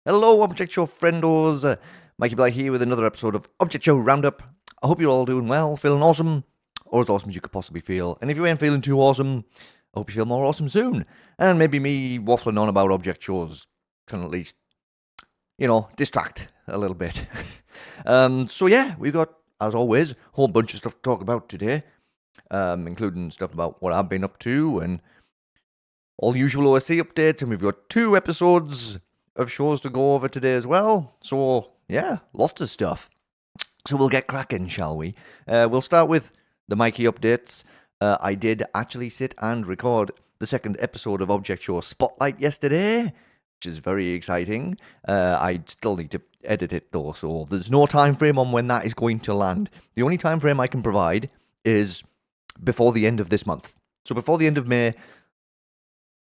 Hello, Object Show friendos. Mikey Bly here with another episode of Object Show Roundup. I hope you're all doing well, feeling awesome, or as awesome as you could possibly feel. And if you ain't feeling too awesome, I hope you feel more awesome soon. And maybe me waffling on about object shows can at least, distract a little bit. So yeah, we've got, as always, a whole bunch of stuff to talk about today, including stuff about what I've been up to and all usual OSC updates. And we've got 2 episodes of shows to go over today as well. So yeah, lots of stuff. So we'll get cracking, shall we? We'll start with the Mikey updates. I did actually sit and record the second episode of Object Show Spotlight yesterday, which is very exciting. I still need to edit it though, so there's no time frame on when that is going to land. The only time frame I can provide is before the end of this month. So before the end of May,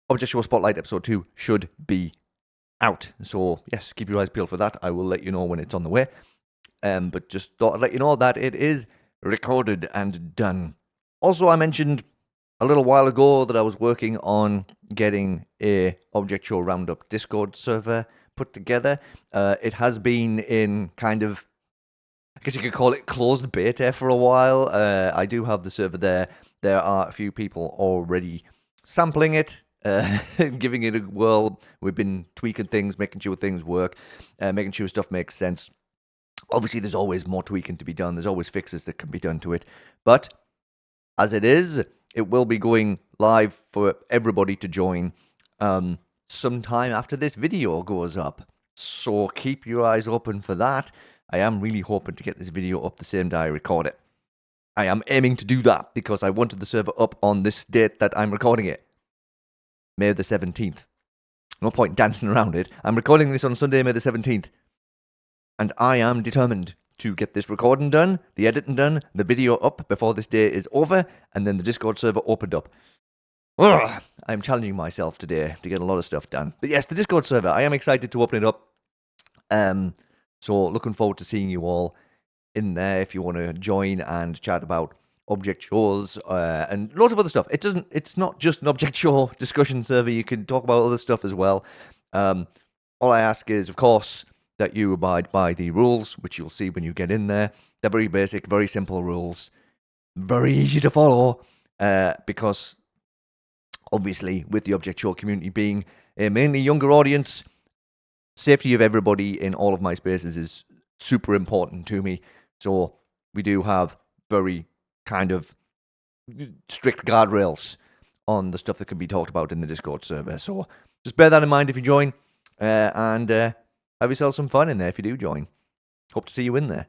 Object Show Spotlight episode 2 should be out. So yes, keep your eyes peeled for that. I will let you know when it's on the way. But just thought I'd let you know that it is recorded and done. Also, I mentioned a little while ago that I was working on getting a Object Show Roundup Discord server put together. It has been in kind of, I guess you could call it closed beta for a while. I do have the server there. There are a few people already sampling it, giving it a whirl. We've been tweaking things, making sure things work, making sure stuff makes sense. Obviously, there's always more tweaking to be done. There's always fixes that can be done to it. But as it is, it will be going live for everybody to join sometime after this video goes up. So keep your eyes open for that. I am really hoping to get this video up the same day I record it. I am aiming to do that because I wanted the server up on this date that I'm recording it. May the 17th. No point dancing around it. I'm recording this on Sunday, May the 17th. And I am determined to get this recording done, the editing done, the video up before this day is over, and then the Discord server opened up. Ugh, I'm challenging myself today to get a lot of stuff done. But yes, the Discord server, I am excited to open it up. So looking forward to seeing you all in there if you want to join and chat about object shows and lots of other stuff. It's not just an object show discussion server. You can talk about other stuff as well. All I ask is, of course, that you abide by the rules, which you'll see when you get in there. They're very basic, very simple rules. Very easy to follow, because obviously with the object show community being a mainly younger audience, safety of everybody in all of my spaces is super important to me. So we do have very kind of strict guardrails on the stuff that can be talked about in the Discord server. So just bear that in mind if you join, and have yourself some fun in there if you do join. Hope to see you in there.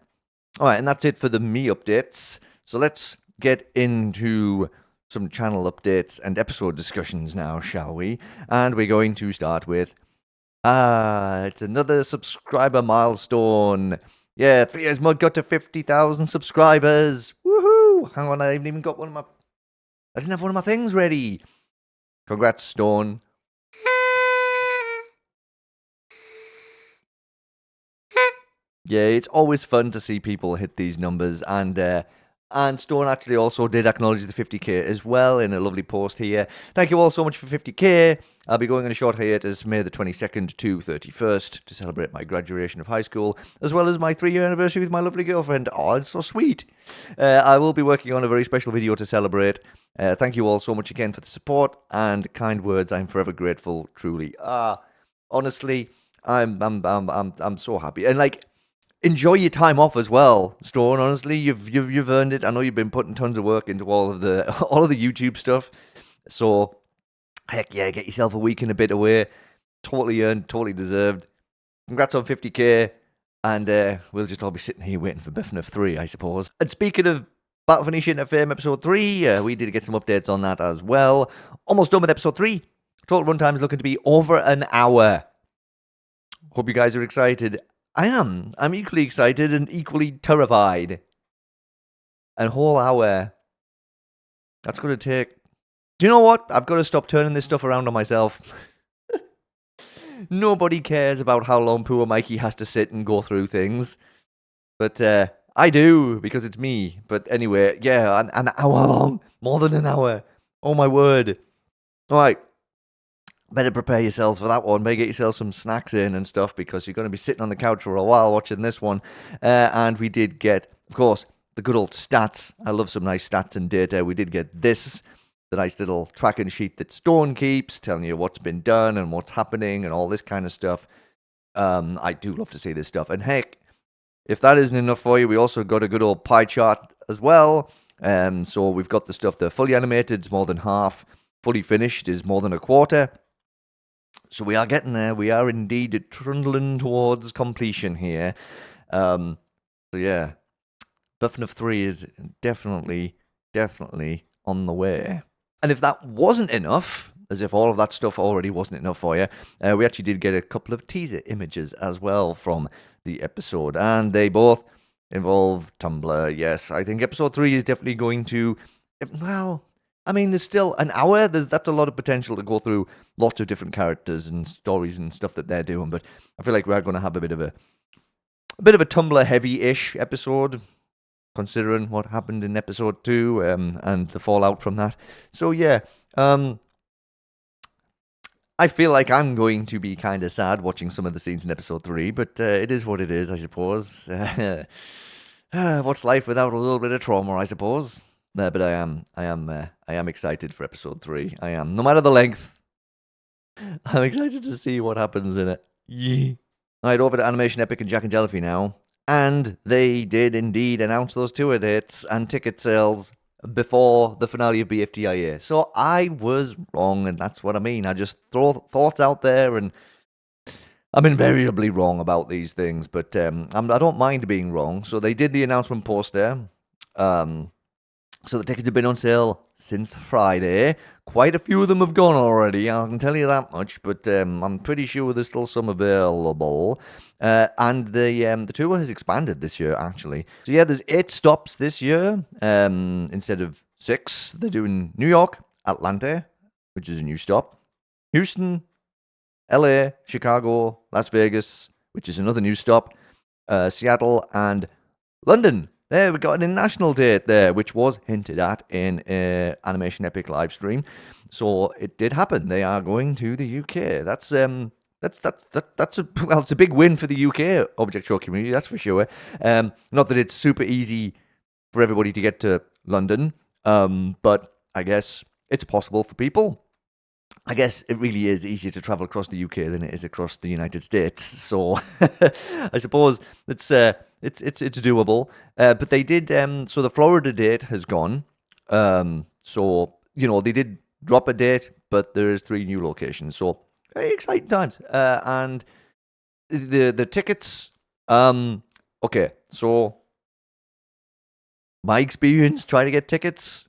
All right, and that's it for the me updates. So let's get into some channel updates and episode discussions now, shall we? And we're going to start with, it's another subscriber milestone. Yeah, 3 Years Mud got to 50,000 subscribers. Woohoo! Hang on, I haven't even got I didn't have one of my things ready. Congrats, Stone. Yeah, it's always fun to see people hit these numbers, and Stone actually also did acknowledge the 50k as well in a lovely post here. Thank you all so much for 50k. I'll be going on a short hiatus May the 22nd to 31st to celebrate my graduation of high school, as well as my 3-year anniversary with my lovely girlfriend. Oh, it's so sweet. I will be working on a very special video to celebrate. Thank you all so much again for the support and kind words. I'm forever grateful, truly. Honestly, I'm so happy. And enjoy your time off as well, Stone. Honestly, you've earned it. I know you've been putting tons of work into all of the YouTube stuff. So heck yeah, get yourself a week and a bit away. Totally earned, totally deserved. Congrats on 50k, and we'll just all be sitting here waiting for BFNIF 3, I suppose. And speaking of Battle for Niche Fame episode 3, we did get some updates on that as well. Almost done with episode 3. Total runtime is looking to be over an hour. Hope you guys are excited. I am. I'm equally excited and equally terrified. A whole hour. That's going to take... Do you know what? I've got to stop turning this stuff around on myself. Nobody cares about how long poor Mikey has to sit and go through things. But I do, because it's me. But anyway, yeah, an hour long. More than an hour. Oh my word. All right. better prepare yourselves for that one. Better get yourself some snacks in and stuff, because you're going to be sitting on the couch for a while watching this one. And we did get, of course, the good old stats. I love some nice stats and data. We did get this, the nice little tracking sheet that Stone keeps, telling you what's been done and what's happening and all this kind of stuff. I do love to see this stuff. And heck, if that isn't enough for you, we also got a good old pie chart as well. So we've got the stuff that fully animated is more than half, fully finished is more than a quarter. So we are getting there. We are indeed trundling towards completion here. So yeah, BFNIF 3 is definitely on the way. And if that wasn't enough, as if all of that stuff already wasn't enough for you, we actually did get a couple of teaser images as well from the episode, and they both involve Tumblr. Yes, I think episode 3 is definitely going to, well, I mean, there's still an hour. That's a lot of potential to go through lots of different characters and stories and stuff that they're doing, but I feel like we're going to have a bit of a Tumblr heavy-ish episode, considering what happened in episode 2 and the fallout from that. So yeah, I feel like I'm going to be kind of sad watching some of the scenes in episode 3, but it is what it is, I suppose. What's life without a little bit of trauma, I suppose? But I am excited for episode 3. I am, no matter the length. I'm excited to see what happens in it. Yeah. All right, over to AnimationEpic and Jack and Jellyfy now. And they did indeed announce those tour dates and ticket sales before the finale of BFDIA. So I was wrong, and that's what I mean. I just throw thoughts out there, and I'm invariably wrong about these things, but I don't mind being wrong. So they did the announcement poster. So the tickets have been on sale since Friday. Quite a few of them have gone already, I can tell you that much, but I'm pretty sure there's still some available. And the tour has expanded this year, actually. So yeah, there's 8 stops this year instead of 6. They're doing New York, Atlanta, which is a new stop, Houston, LA, Chicago, Las Vegas, which is another new stop, Seattle, and London. There, we got an international date there, which was hinted at in AnimationEpic live stream. So it did happen. They are going to the UK. That's it's a big win for the UK object show community, that's for sure. Not that it's super easy for everybody to get to London, but I guess it's possible for people. I guess it really is easier to travel across the UK than it is across the United States. So I suppose it's doable. But they did. So the Florida date has gone. So they did drop a date, but there is 3 new locations. So very exciting times. And the tickets. Okay, so my experience trying to get tickets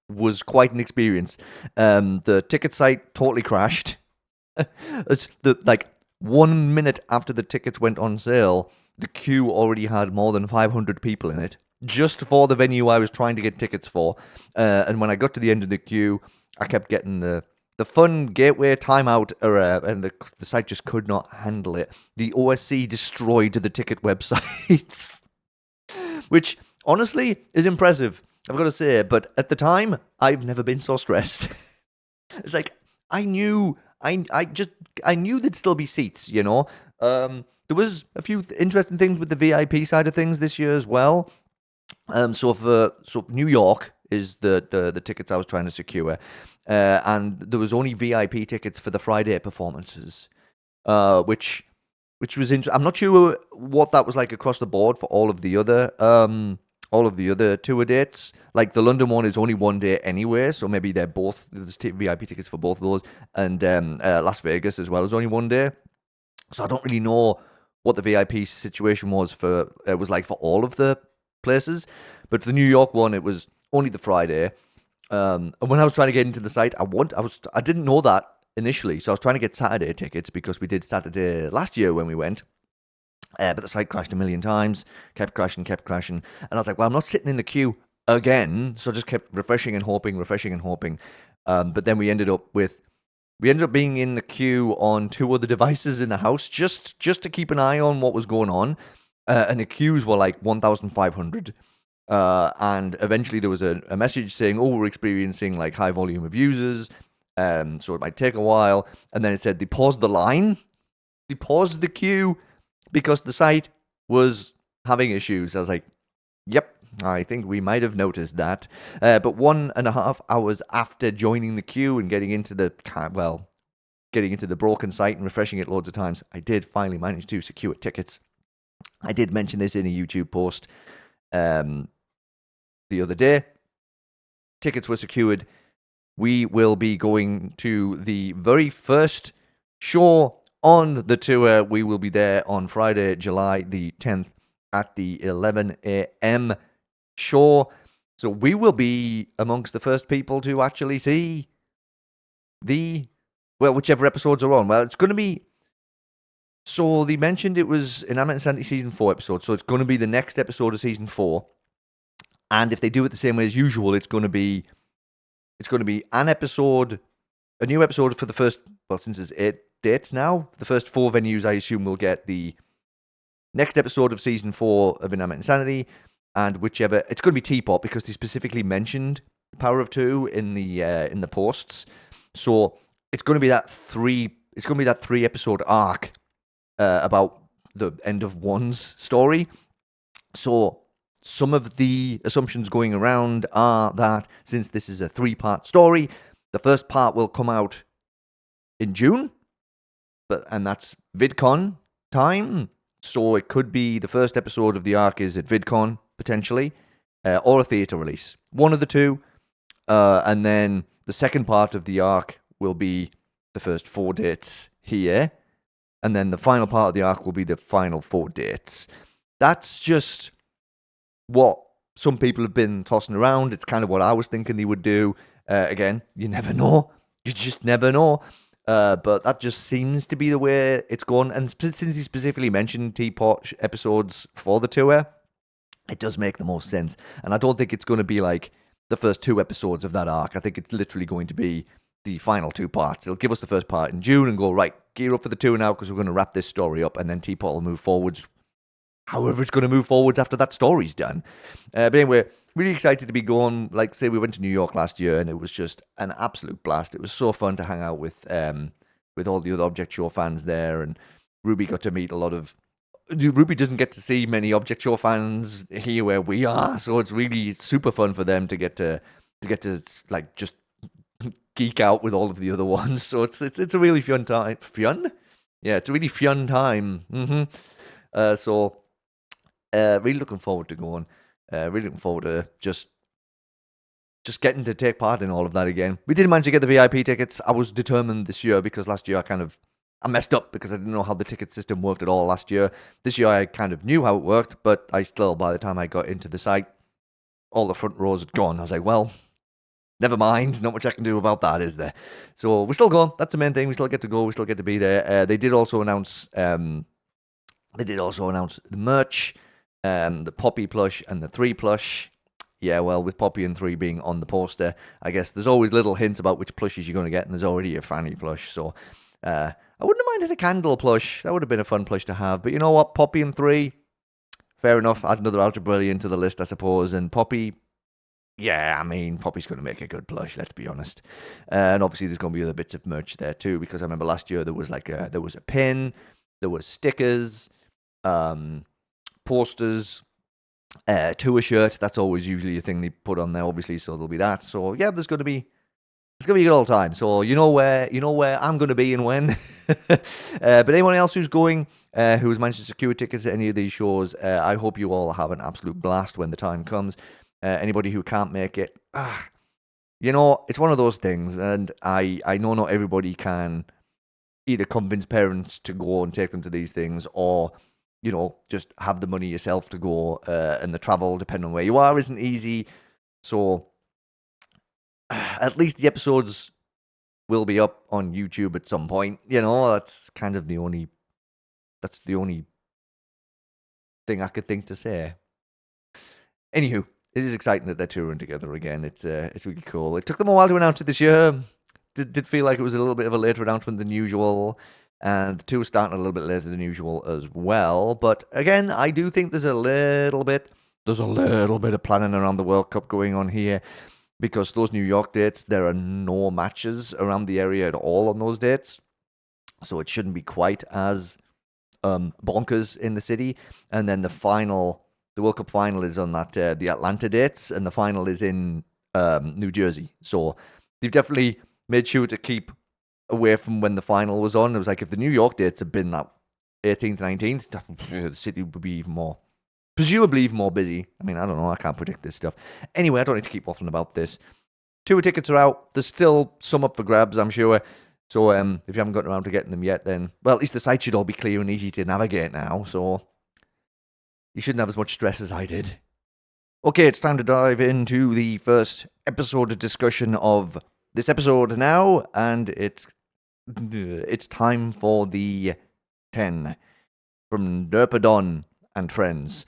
was quite an experience. The ticket site totally crashed. It's 1 minute after the tickets went on sale, the queue already had more than 500 people in it, just for the venue I was trying to get tickets for. And when I got to the end of the queue, I kept getting the fun gateway timeout error, and the site just could not handle it. The OSC destroyed the ticket websites, which honestly is impressive, I've got to say, but at the time, I've never been so stressed. It's like, I knew there'd still be seats, There was a few interesting things with the VIP side of things this year as well. So New York is the tickets I was trying to secure, and there was only VIP tickets for the Friday performances, which was interesting. I'm not sure what that was like across the board for all of the other tour dates. Like the London one is only 1 day anyway, so maybe there's VIP tickets for both of those, and Las Vegas as well is only 1 day. So I don't really know what the VIP situation was like for all of the places, but for the New York one, it was only the Friday. And when I was trying to get into the site, I didn't know that initially, so I was trying to get Saturday tickets because we did Saturday last year when we went. But the site crashed a million times, kept crashing. And I was like, well, I'm not sitting in the queue again. So I just kept refreshing and hoping. But then we ended up being in the queue on 2 other devices in the house just to keep an eye on what was going on. And the queues were like 1,500. And eventually there was a message saying, we're experiencing like high volume of users. So it might take a while. And then it said they paused the line. They paused the queue because the site was having issues. I was like, yep, I think we might have noticed that. But 1.5 hours after joining the queue and getting into the broken site and refreshing it loads of times, I did finally manage to secure tickets. I did mention this in a YouTube post the other day. Tickets were secured. We will be going to the very first show on the tour. We will be there on Friday, July the 10th at the 11 a.m. show. So we will be amongst the first people to actually see whichever episodes are on. Well, it's going to be... So they mentioned it was an Animate Insanity Season 4 episode, so it's going to be the next episode of Season 4. And if they do it the same way as usual, it's going to be an episode, a new episode for the first, well, since it's 8 dates now, the first 4 venues, I assume, will get the next episode of Season 4 of Animate Insanity, and whichever, it's going to be Teapot, because they specifically mentioned Power of Two in the posts. So it's going to be that 3 episode arc about the end of one's story. So some of the assumptions going around are that since this is a 3-part story, the first part will come out in June, and that's VidCon time. So it could be the first episode of the arc is at VidCon, potentially, or a theatre release. One of the two. And then the second part of the arc will be the first 4 dates here. And then the final part of the arc will be the final 4 dates. That's just what some people have been tossing around. It's kind of what I was thinking they would do. Again, you never know. You just never know. But that just seems to be the way it's gone. And since he specifically mentioned Teapot episodes for the tour, it does make the most sense. And I don't think it's going to be like the first 2 episodes of that arc. I think it's literally going to be the final 2 parts. It'll give us the first part in June and go, right, gear up for the tour now because we're going to wrap this story up. And then Teapot will move forwards however it's going to move forwards after that story's done. But anyway, really excited to be going. Like, say, we went to New York last year, and it was just an absolute blast. It was so fun to hang out with all the other Object Show fans there, and Ruby got to meet a lot of... Ruby doesn't get to see many Object Show fans here where we are, so it's really super fun for them to get to like, just geek out with all of the other ones. So it's a really fun time. Fun? Yeah, it's a really fun time. So... really looking forward to going. Really looking forward to just getting to take part in all of that again. We did manage to get the VIP tickets. I was determined this year because last year I messed up because I didn't know how the ticket system worked at all last year. This year I kind of knew how it worked, but I still, by the time I got into the site, all the front rows had gone. I was like, well, never mind. Not much I can do about that, is there? So we're still going. That's the main thing. We still get to go. We still get to be there. They did also announce the merch. The Poppy plush and the 3 plush. Yeah, well, with Poppy and 3 being on the poster, I guess there's always little hints about which plushes you're going to get, and there's already a Fanny plush, so I wouldn't have minded a candle plush. That would have been a fun plush to have, but you know what? Poppy and 3, fair enough. Add another Ultra Brilliant to the list, I suppose, and Poppy, yeah, I mean, Poppy's going to make a good plush, let's be honest. And obviously there's going to be other bits of merch there too, because I remember last year there was a pin, there was stickers, posters, tour shirt. That's always usually a thing they put on there, obviously, so there'll be that. So yeah, it's gonna be a good old time. So you know where I'm gonna be and when. But anyone else who's going, who has managed to secure tickets at any of these shows, I hope you all have an absolute blast when the time comes. Anybody who can't make it, it's one of those things, and I know not everybody can either convince parents to go and take them to these things, or just have the money yourself to go, and the travel, depending on where you are, isn't easy. So at least the episodes will be up on YouTube at some point. That's kind of the only thing I could think to say. Anywho, it is exciting that they're touring together again. It's really cool. It took them a while to announce it this year. Did feel like it was a little bit of a later announcement than usual. And the tour starting a little bit later than usual as well. But again, I do think there's a little bit of planning around the World Cup going on here. because those New York dates, there are no matches around the area at all on those dates. So it shouldn't be quite as bonkers in the city. And then the World Cup final is on that the Atlanta dates, and the final is in New Jersey. So they've definitely made sure to keep away from when the final was on. It was like if the New York dates had been that 18th, 19th, the city would be presumably even more busy. I mean, I don't know. I can't predict this stuff. Anyway, I don't need to keep waffling about this. Tour tickets are out. There's still some up for grabs, I'm sure. So if you haven't gotten around to getting them yet, then, well, at least the site should all be clear and easy to navigate now. So you shouldn't have as much stress as I did. Okay, it's time to dive into the first episode discussion of this episode now, and it's time for the 10 from derpadon and friends.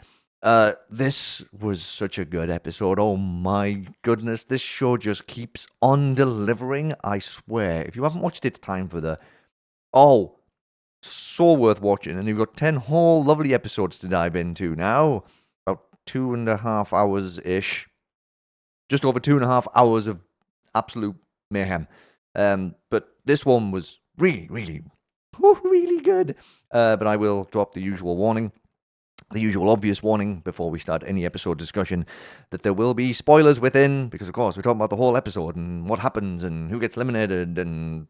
This was such a good episode. Oh my goodness, this show just keeps on delivering, I swear. If you haven't watched it, it's time for so worth watching. And you've got 10 whole lovely episodes to dive into now. About 2.5 hours-ish. Just over 2.5 hours of absolute mayhem. But this one was really, really, really good. But I will drop the usual warning. The usual obvious warning before we start any episode discussion that there will be spoilers within, because of course we're talking about the whole episode and what happens and who gets eliminated and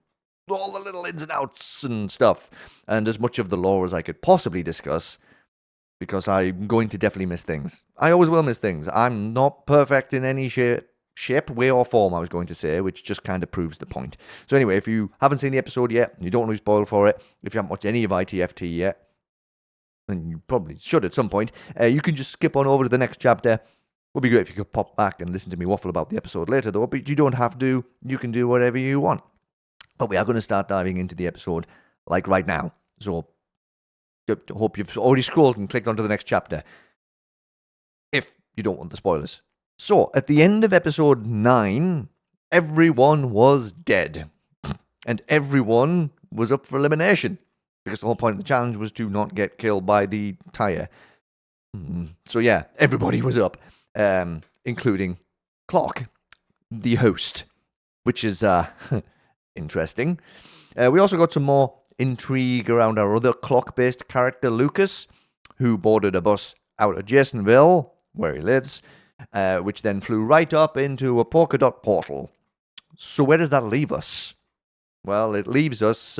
all the little ins and outs and stuff, and as much of the lore as I could possibly discuss, because I'm going to definitely miss things. I always will miss things. I'm not perfect in any shape, way or form, I was going to say, which just kind of proves the point. So anyway, if you haven't seen the episode yet, you don't want to be spoiled for it, if you haven't watched any of ITFT yet, and you probably should at some point, you can just skip on over to the next chapter. It would be great if you could pop back and listen to me waffle about the episode later, though, but you don't have to. You can do whatever you want. But we are going to start diving into the episode, like right now. So, I hope you've already scrolled and clicked onto the next chapter, if you don't want the spoilers. So, at the end of episode 9, everyone was dead. And everyone was up for elimination. Because the whole point of the challenge was to not get killed by the tire. So yeah, everybody was up, including Clock, the host, which is interesting. We also got some more intrigue around our other clock-based character, Lucas, who boarded a bus out of Jasonville, where he lives, which then flew right up into a polka dot portal. So where does that leave us? Well, it leaves us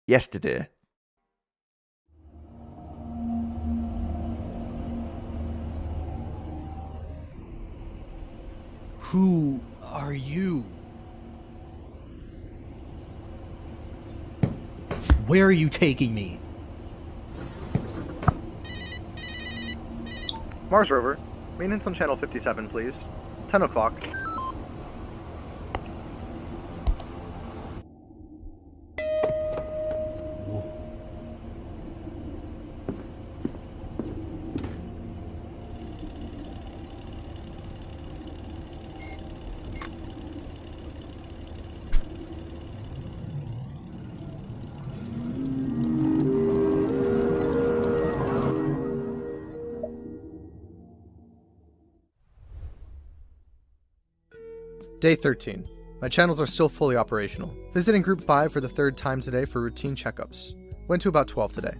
yesterday. Who are you? Where are you taking me? Mars rover, maintenance on channel 57, please. 10 o'clock. Day 13. My channels are still fully operational. Visiting Group 5 for the third time today for routine checkups. Went to about 12 today.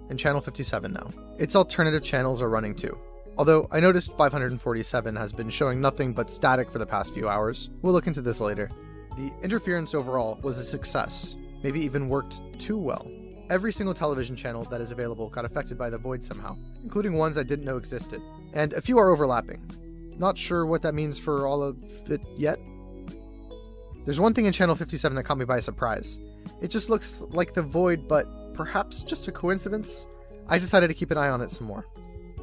In channel 57 now. Its alternative channels are running too. Although I noticed 547 has been showing nothing but static for the past few hours. We'll look into this later. The interference overall was a success. Maybe even worked too well. Every single television channel that is available got affected by the void somehow, including ones I didn't know existed. And a few are overlapping. Not sure what that means for all of it yet. There's one thing in channel 57 that caught me by surprise. It just looks like the void, but perhaps just a coincidence? I decided to keep an eye on it some more.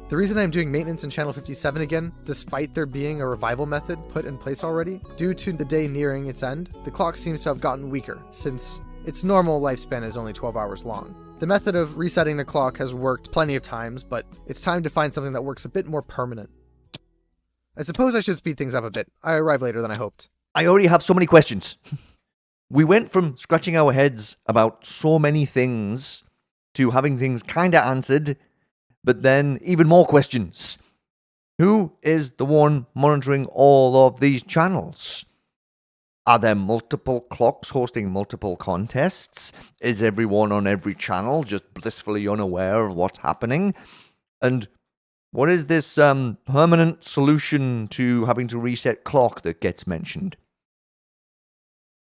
The reason I'm doing maintenance in channel 57 again, despite there being a revival method put in place already, due to the day nearing its end, the clock seems to have gotten weaker, since its normal lifespan is only 12 hours long. The method of resetting the clock has worked plenty of times, but it's time to find something that works a bit more permanent. I suppose I should speed things up a bit. I arrived later than I hoped. I already have so many questions. We went from scratching our heads about so many things to having things kind of answered, but then even more questions. Who is the one monitoring all of these channels? Are there multiple clocks hosting multiple contests? Is everyone on every channel just blissfully unaware of what's happening? And what is this permanent solution to having to reset clock that gets mentioned?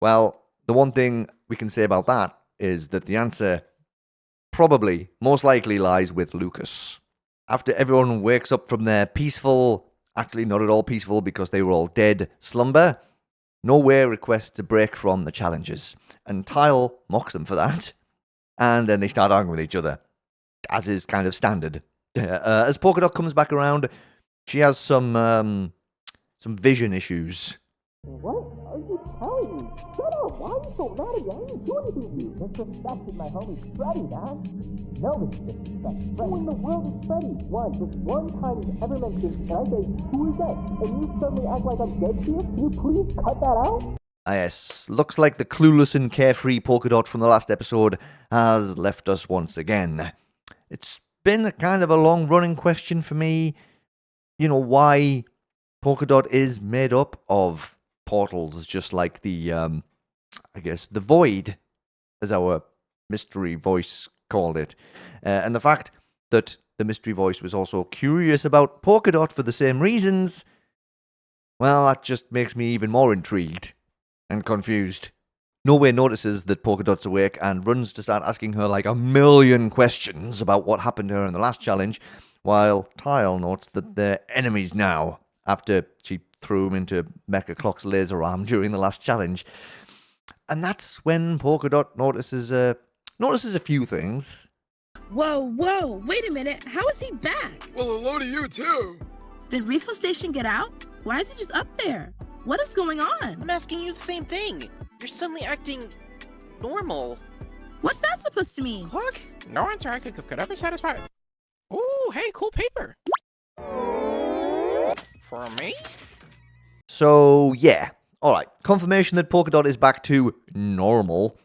Well, the one thing we can say about that is that the answer probably, most likely, lies with Lucas. After everyone wakes up from their peaceful, actually not at all peaceful because they were all dead, slumber, Nowhere requests a break from the challenges, and Tile mocks them for that, and then they start arguing with each other, as is kind of standard. As Polkadot comes back around, she has some vision issues. What are you telling me? Shut up! Why are you so mad at me? I didn't do anything to you. Disrespected my homie Freddy, man. No disrespect. Who in the world is Freddy? Just one time he's ever mentioned, and I say, who is that? And you suddenly act like I'm dead to you? Can you please cut that out? Yes, looks like the clueless and carefree Polkadot from the last episode has left us once again. It's been a kind of a long-running question for me, why Polkadot is made up of portals, just like the void, as our mystery voice called it. And the fact that the mystery voice was also curious about Polkadot for the same reasons, well, that just makes me even more intrigued and confused. Nowhere notices that Polkadot's awake and runs to start asking her like a million questions about what happened to her in the last challenge, while Tile notes that they're enemies now, after she threw him into Mecha Clock's laser arm during the last challenge. And that's when Polkadot notices a few things. Whoa, wait a minute, how is he back? Well, hello to you too. Did Refill Station get out? Why is he just up there? What is going on? I'm asking you the same thing. You're suddenly acting normal. What's that supposed to mean? Clock? No answer I could ever satisfy. Ooh, hey, cool paper. For me? So, yeah. Alright, confirmation that Polkadot is back to normal.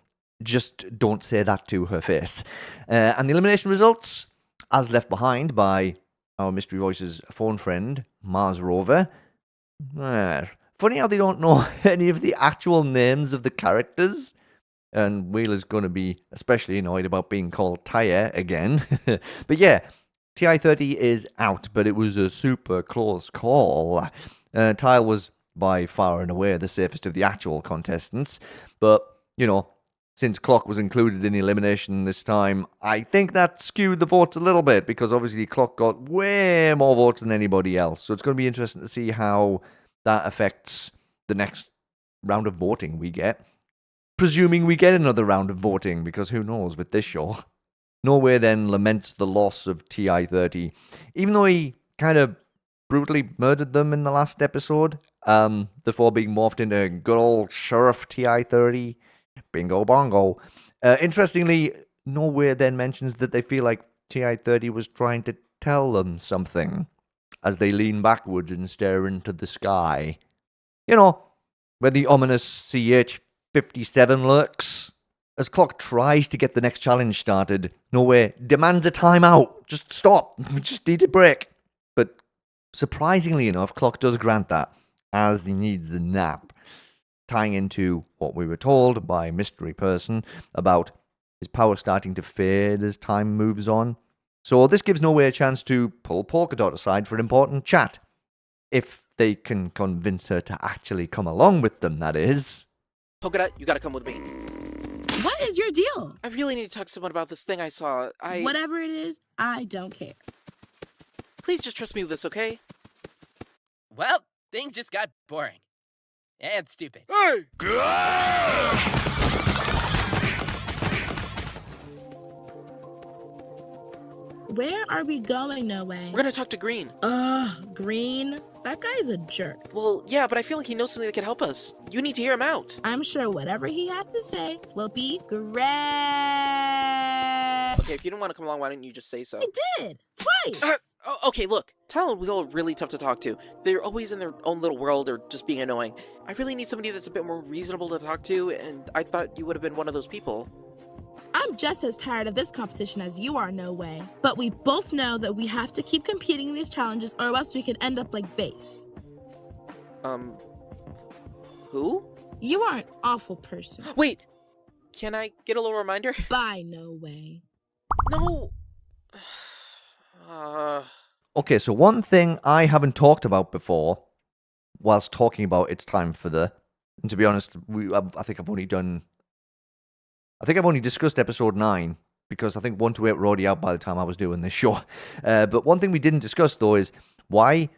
Just don't say that to her face. And the elimination results, as left behind by our Mystery Voice's phone friend, Mars Rover. Funny how they don't know any of the actual names of the characters. And Wheeler's going to be especially annoyed about being called Tyre again. But yeah, TI-30 is out, but it was a super close call. Tile was by far and away the safest of the actual contestants. But, since Clock was included in the elimination this time, I think that skewed the votes a little bit, because obviously Clock got way more votes than anybody else. So it's going to be interesting to see how that affects the next round of voting we get. Presuming we get another round of voting, because who knows with this show. Nowhere then laments the loss of TI-30, even though he kind of brutally murdered them in the last episode, before being morphed into good old Sheriff TI-30. Bingo bongo. Interestingly, Nowhere then mentions that they feel like TI-30 was trying to tell them something as they lean backwards and stare into the sky. Where the ominous CH-57 lurks. As Clock tries to get the next challenge started, Nowhere demands a timeout. Just stop. We just need a break. But surprisingly enough, Clock does grant that, as he needs a nap. Tying into what we were told by Mystery Person about his power starting to fade as time moves on. So this gives Nowhere a chance to pull Polkadot aside for an important chat. If they can convince her to actually come along with them, that is. Polkadot, you gotta come with me. What is your deal? I really need to talk to someone about this thing I saw. Whatever it is, I don't care. Please just trust me with this, okay? Well, things just got boring. And stupid. Hey! Where are we going, No Way? We're gonna talk to Green. Green? That guy's a jerk. Well, yeah, but I feel like he knows something that can help us. You need to hear him out. I'm sure whatever he has to say will be great. Okay, if you don't want to come along, why didn't you just say so? I did! Twice! Okay, look. Tile and Wheel are really tough to talk to. They're always in their own little world or just being annoying. I really need somebody that's a bit more reasonable to talk to, and I thought you would have been one of those people. I'm just as tired of this competition as you are, No Way. But we both know that we have to keep competing in these challenges or else we can end up like Vase. Who? You are an awful person. Wait! Can I get a little reminder? Bye, No Way. No! Okay, so one thing I haven't talked about before, whilst talking about It's Time for the... And to be honest, I think I've only discussed episode 9, because I think 1 to 8 were already out by the time I was doing this show. But one thing we didn't discuss, though, is why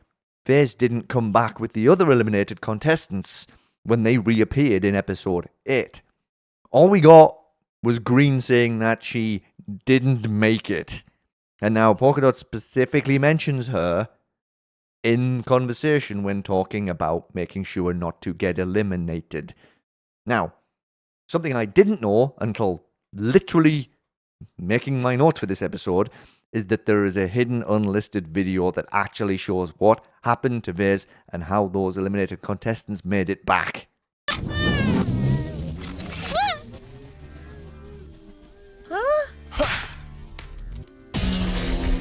Vase didn't come back with the other eliminated contestants when they reappeared in episode 8. All we got was Green saying that she didn't make it. And now Polka Dot specifically mentions her in conversation when talking about making sure not to get eliminated. Now, something I didn't know until literally making my notes for this episode is that there is a hidden unlisted video that actually shows what happened to Vase and how those eliminated contestants made it back.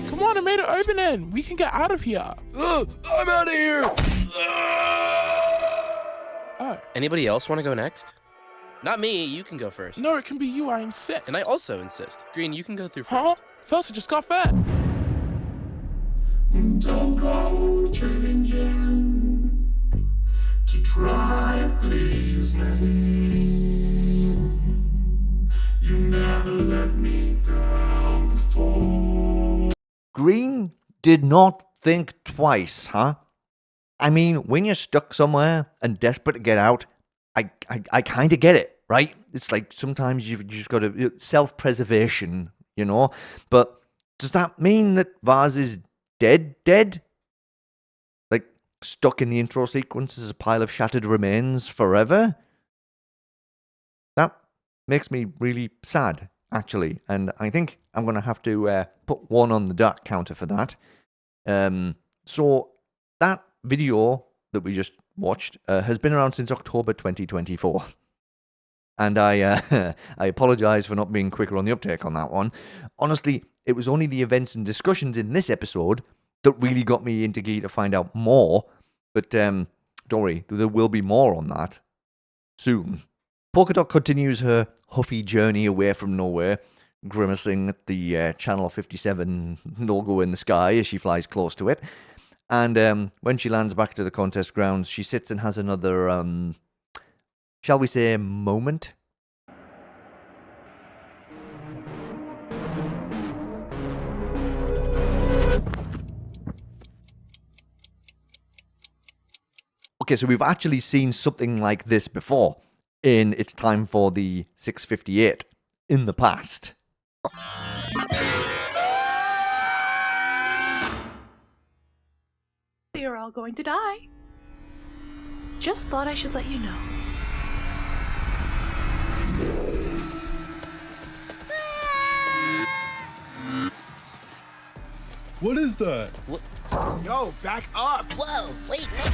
Come on, I made an opening. We can get out of here. I'm out of here! Oh. Anybody else want to go next? Not me, you can go first. No, it can be you, I insist. And I also insist. Green, you can go through Huh? first. First, I just got fat. Don't go changing to try and please me. You never let me down before. Green did not think twice, huh? I mean, when you're stuck somewhere and desperate to get out, I kind of get it, right? It's like sometimes you've just got to self-preservation, you know? But does that mean that Vaz is dead? Like, stuck in the intro sequence as a pile of shattered remains forever? That makes me really sad, actually. And I think I'm going to have to put 1 on the dark counter for that. So, that video that we just watched has been around since October 2024. And I apologize for not being quicker on the uptake on that one. Honestly, it was only the events and discussions in this episode that really got me into gear to find out more. But don't worry, there will be more on that soon. Polka Dot continues her huffy journey away from nowhere, grimacing at the Channel 57 logo in the sky as she flies close to it. And when she lands back to the contest grounds, she sits and has another, shall we say, moment? Okay, so we've actually seen something like this before in It's Time for the 658 in the past. You're all going to die. Just thought I should let you know. What is that? What? Yo, back up! Whoa, wait, What?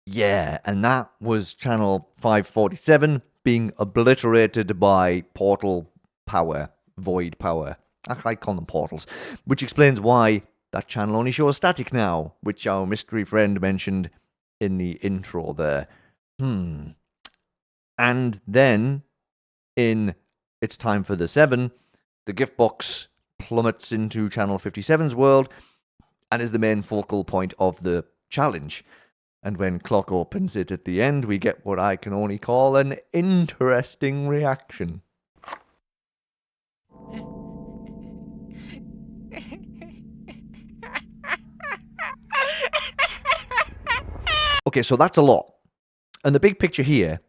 Yeah, and that was channel 547 being obliterated by portal power, void power. I call them portals, which explains why that channel only shows static now, which our mystery friend mentioned in the intro there. And then, in It's Time for the 7, the gift box plummets into channel 57's world and is the main focal point of the challenge. And when Clock opens it at the end, we get what I can only call an interesting reaction. Okay, so that's a lot. And the big picture here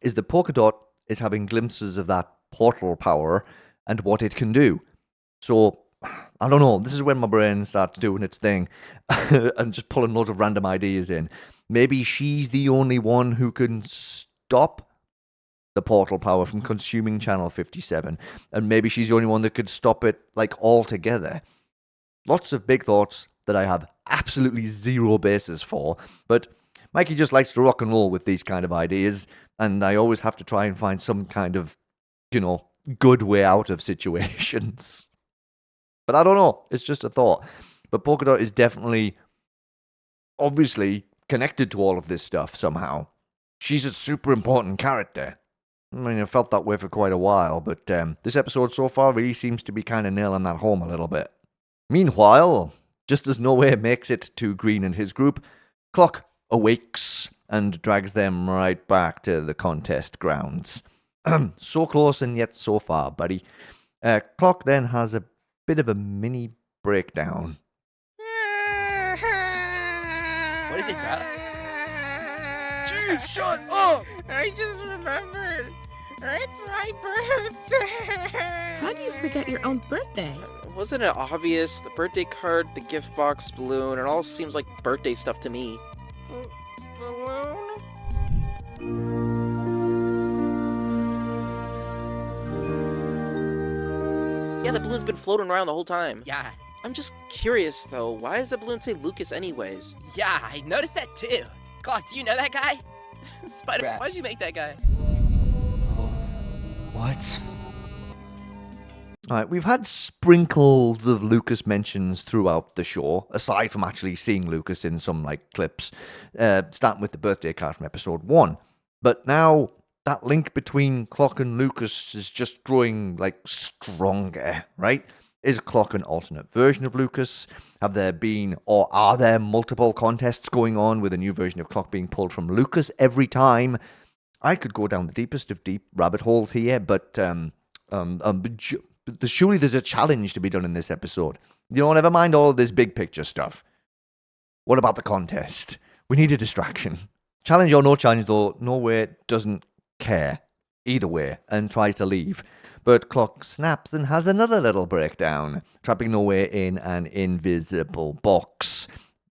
is that Polka Dot is having glimpses of that portal power and what it can do. So I don't know. This is when my brain starts doing its thing and just pulling loads of random ideas in. Maybe she's the only one who can stop the portal power from consuming Channel 57. And maybe she's the only one that could stop it, like, altogether. Lots of big thoughts that I have absolutely zero basis for. But Mikey just likes to rock and roll with these kind of ideas. And I always have to try and find some kind of, good way out of situations. But I don't know. It's just a thought. But Polka Dot is definitely, obviously, connected to all of this stuff somehow. She's a super important character. I mean, I felt that way for quite a while, but this episode so far really seems to be kind of nailing that home a little bit. Meanwhile, just as Nowhere makes it to Green and his group, Clock awakes and drags them right back to the contest grounds. So close and yet so far, buddy. Clock then has a bit of a mini breakdown. What is it, bro? Jeez, shut up! I just remembered. It's my birthday. How do you forget your own birthday? Wasn't it obvious? The birthday card, the gift box, balloon, it all seems like birthday stuff to me. Balloon? Yeah, the balloon's been floating around the whole time. Yeah. I'm just curious, though. Why does the balloon say Lucas anyways? Yeah, I noticed that too. Clock, do you know that guy? Spider-Man, why'd you make that guy? What? Alright, we've had sprinkles of Lucas mentions throughout the show, aside from actually seeing Lucas in some, clips, starting with the birthday card from episode 1. But now, that link between Clock and Lucas is just growing, stronger, right? Is Clock an alternate version of Lucas? Have there been, or are there multiple contests going on with a new version of Clock being pulled from Lucas every time? I could go down the deepest of deep rabbit holes here, but surely there's a challenge to be done in this episode. Never mind all of this big picture stuff. What about the contest? We need a distraction. Challenge or no challenge, though, Nowhere doesn't care either way and tries to leave. But Clock snaps and has another little breakdown, trapping Nowhere in an invisible box,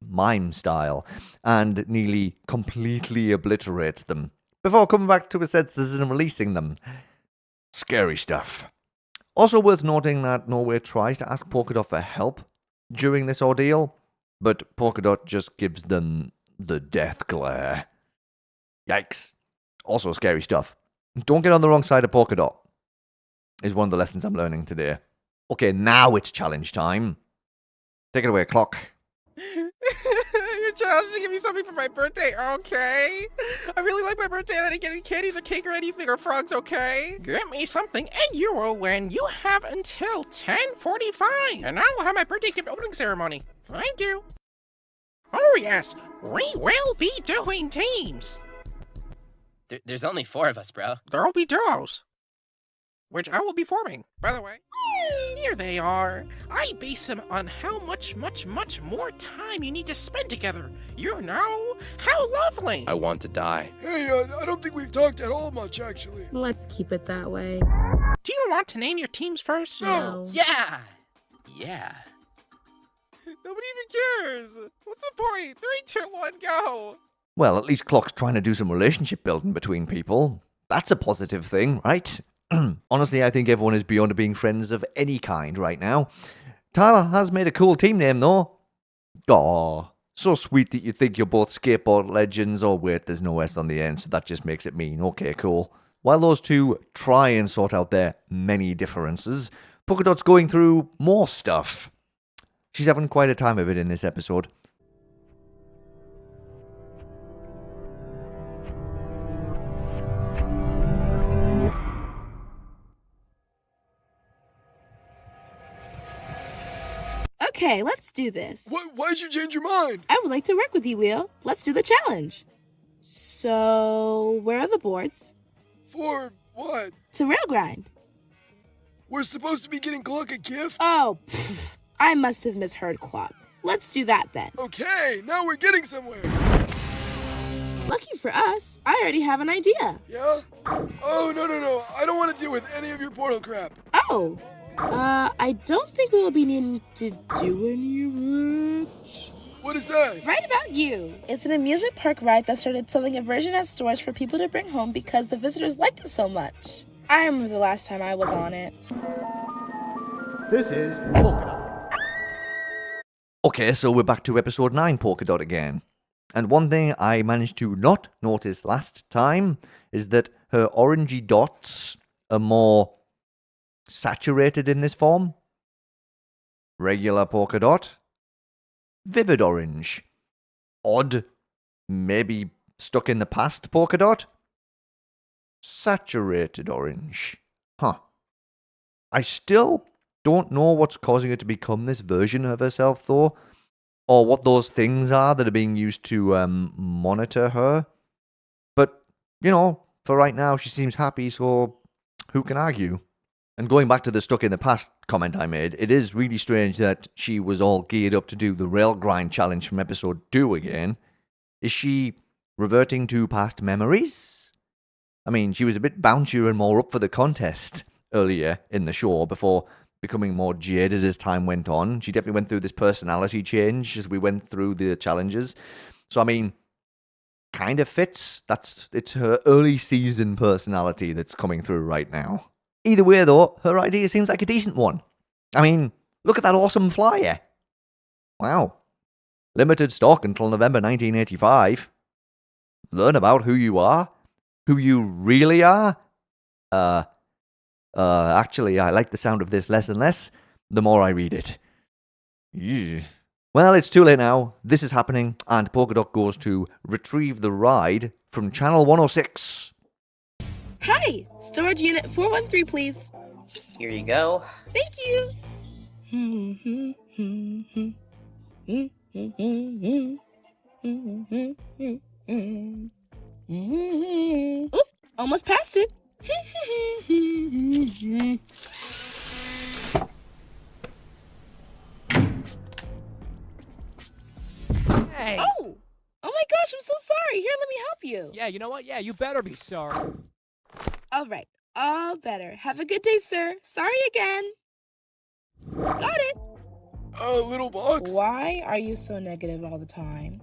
mime style, and nearly completely obliterates them, before coming back to his senses and releasing them. Scary stuff. Also worth noting that Nowhere tries to ask Polka Dot for help during this ordeal, but Polka Dot just gives them the death glare. Yikes. Also scary stuff. Don't get on the wrong side of Polka Dot, is one of the lessons I'm learning today. Okay, now it's challenge time. Take it away, Clock. You're challenging to give me something for my birthday, okay? I really like my birthday and I didn't get any candies or cake or anything or frogs, okay? Get me something and you will win. You have until 10:45 and I will have my birthday gift opening ceremony. Thank you. Oh yes, we will be doing teams. There's only 4 of us, bro. There'll be duos, which I will be forming, by the way. Here they are. I base them on how much more time you need to spend together. How lovely. I want to die. Hey, I don't think we've talked at all much, actually. Let's keep it that way. Do you want to name your teams first? No. Yeah! Yeah. Nobody even cares. What's the point? 3, 2, 1, go. Well, at least Clock's trying to do some relationship building between people. That's a positive thing, right? Honestly, I think everyone is beyond being friends of any kind right now. Tyler has made a cool team name, though. Aw, so sweet that you think you're both skateboard legends. Oh, wait, there's no S on the end, so that just makes it mean. Okay, cool. While those two try and sort out their many differences, Polka Dot's going through more stuff. She's having quite a time of it in this episode. Okay, let's do this. Why'd you change your mind? I would like to work with you, Wheel. Let's do the challenge. So, where are the boards? For what? To rail grind. We're supposed to be getting Clock a gift? Oh, I must have misheard Clock. Let's do that then. Okay, now we're getting somewhere. Lucky for us, I already have an idea. Yeah? Oh, no. I don't want to deal with any of your portal crap. Oh, I don't think we will be needing to do any of it. What is that? Right about you. It's an amusement park ride that started selling a version at stores for people to bring home because the visitors liked it so much. I remember the last time I was on it. This is Polka Dot. Okay, so we're back to episode 9 Polka Dot again. And one thing I managed to not notice last time is that her orangey dots are more saturated in this form. Regular polka dot. Vivid orange. Odd. Maybe stuck in the past polka dot. Saturated orange. Huh. I still don't know what's causing her to become this version of herself, though, or what those things are that are being used to monitor her. But, you know, for right now, she seems happy, so who can argue? And going back to the stuck in the past comment I made, it is really strange that she was all geared up to do the rail grind challenge from episode 2 again. Is she reverting to past memories? I mean, she was a bit bouncier and more up for the contest earlier in the show before becoming more jaded as time went on. She definitely went through this personality change as we went through the challenges. So, I mean, kind of fits. It's her early season personality that's coming through right now. Either way, though, her idea seems like a decent one. I mean, look at that awesome flyer. Wow. Limited stock until November 1985. Learn about who you are. Who you really are. Actually, I like the sound of this less and less the more I read it. Yeah. Well, it's too late now. This is happening, and Polka Dot goes to retrieve the ride from Channel 106. Hi! Storage unit 413, please. Here you go. Thank you. Oop, almost passed it. Hey! Oh my gosh, I'm so sorry. Here, let me help you. Yeah, you know what? Yeah, you better be sorry. All right, all better. Have a good day, sir. Sorry again. Got it. Little box. Why are you so negative all the time?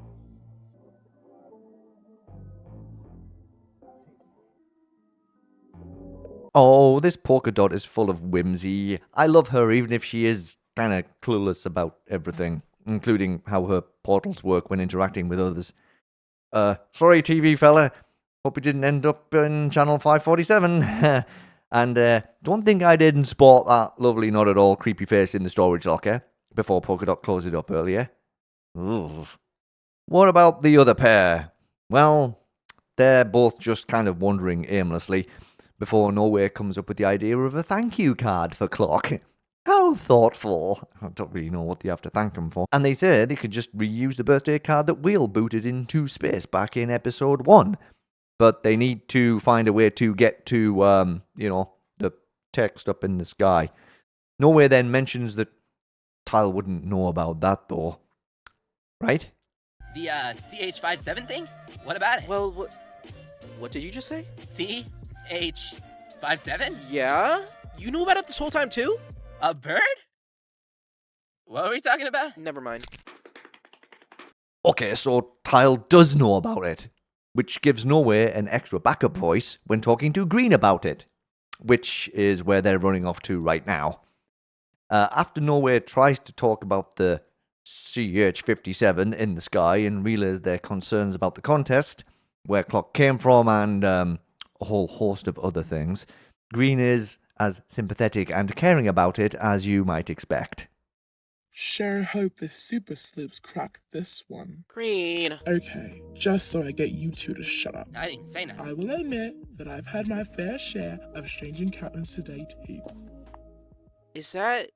Oh, this Polka Dot is full of whimsy. I love her even if she is kind of clueless about everything, including how her portals work when interacting with others. Sorry, TV fella. Hope you didn't end up in Channel 547. And don't think I didn't spot that lovely not at all creepy face in the storage locker before Polka Dot closed it up earlier. Ooh. What about the other pair? Well, they're both just kind of wandering aimlessly before Nowhere comes up with the idea of a thank you card for Clock. How thoughtful. I don't really know what they have to thank them for. And they say they could just reuse the birthday card that Will booted into space back in episode 1. But they need to find a way to get to, the text up in the sky. Nowhere then mentions that Tile wouldn't know about that, though. Right? The, CH57 thing? What about it? Well, what did you just say? CH57? Yeah? You knew about it this whole time, too? A bird? What were we talking about? Never mind. Okay, so Tile does know about it, which gives Nowhere an extra backup voice when talking to Green about it, which is where they're running off to right now. After Nowhere tries to talk about the CH57 in the sky and relays their concerns about the contest, where Clock came from, and a whole host of other things, Green is as sympathetic and caring about it as you might expect. Sure hope the super sleuths crack this one. Green. Okay, just so I get you two to shut up. I didn't say nothing. I will admit that I've had my fair share of strange encounters today too. Is that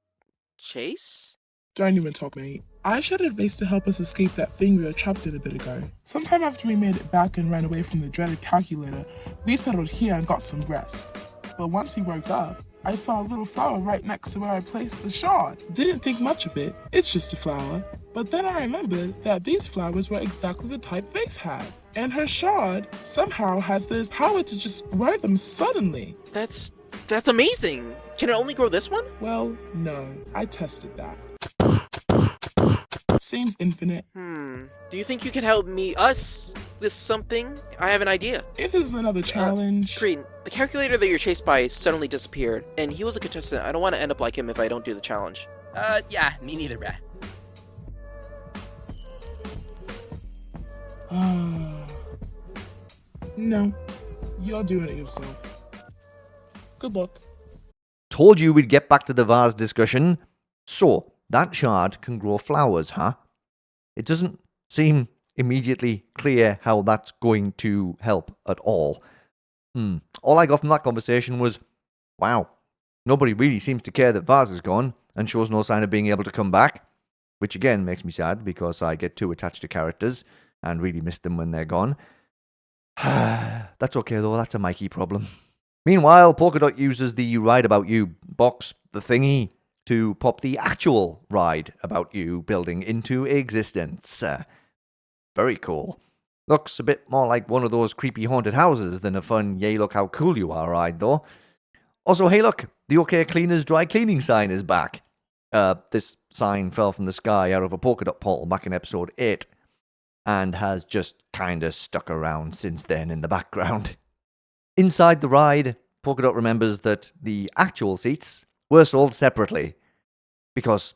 Chase? Don't even talk, mate. I shared base to help us escape that thing we were trapped in a bit ago. Sometime after we made it back and ran away from the dreaded calculator, we settled here and got some rest. But once we woke up, I saw a little flower right next to where I placed the shard. Didn't think much of it, it's just a flower. But then I remembered that these flowers were exactly the type Vase had. And her shard somehow has this power to just wear them suddenly. That's amazing. Can it only grow this one? Well, no. I tested that. Seems infinite. Do you think you can help us with something? I have an idea. If there's another challenge... Creed, the calculator that you're chased by suddenly disappeared, and he was a contestant. I don't want to end up like him if I don't do the challenge. Yeah, me neither, bruh. No. You're doing it yourself. Good luck. Told you we'd get back to the vase discussion. So, that shard can grow flowers, huh? It doesn't seem immediately clear how that's going to help at all. All I got from that conversation was, wow, nobody really seems to care that Vase is gone and shows no sign of being able to come back, which again makes me sad because I get too attached to characters and really miss them when they're gone. That's okay though, that's a Mikey problem. Meanwhile, Polkadot uses the Ride About You box, the thingy, to pop the actual Ride About You building into existence. Very cool. Looks a bit more like one of those creepy haunted houses than a fun yay look how cool you are ride though. Also, hey look, the OK Cleaners dry cleaning sign is back. This sign fell from the sky out of a Polkadot portal back in episode 8 and has just kinda stuck around since then in the background. Inside the ride, Polkadot remembers that the actual seats were sold separately. Because,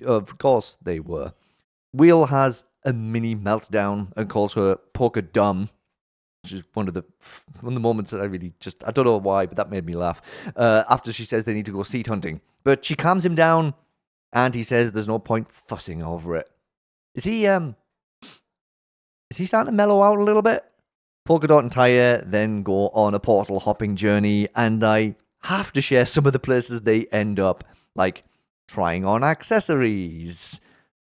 of course, they were. Wheel has a mini meltdown and calls her Polka dumb, which is one of the moments that I don't know why, but that made me laugh. After she says they need to go seat hunting. But she calms him down, and he says there's no point fussing over it. Is he starting to mellow out a little bit? Polkadot and Tyre then go on a portal hopping journey, and I have to share some of the places they end up, like trying on accessories.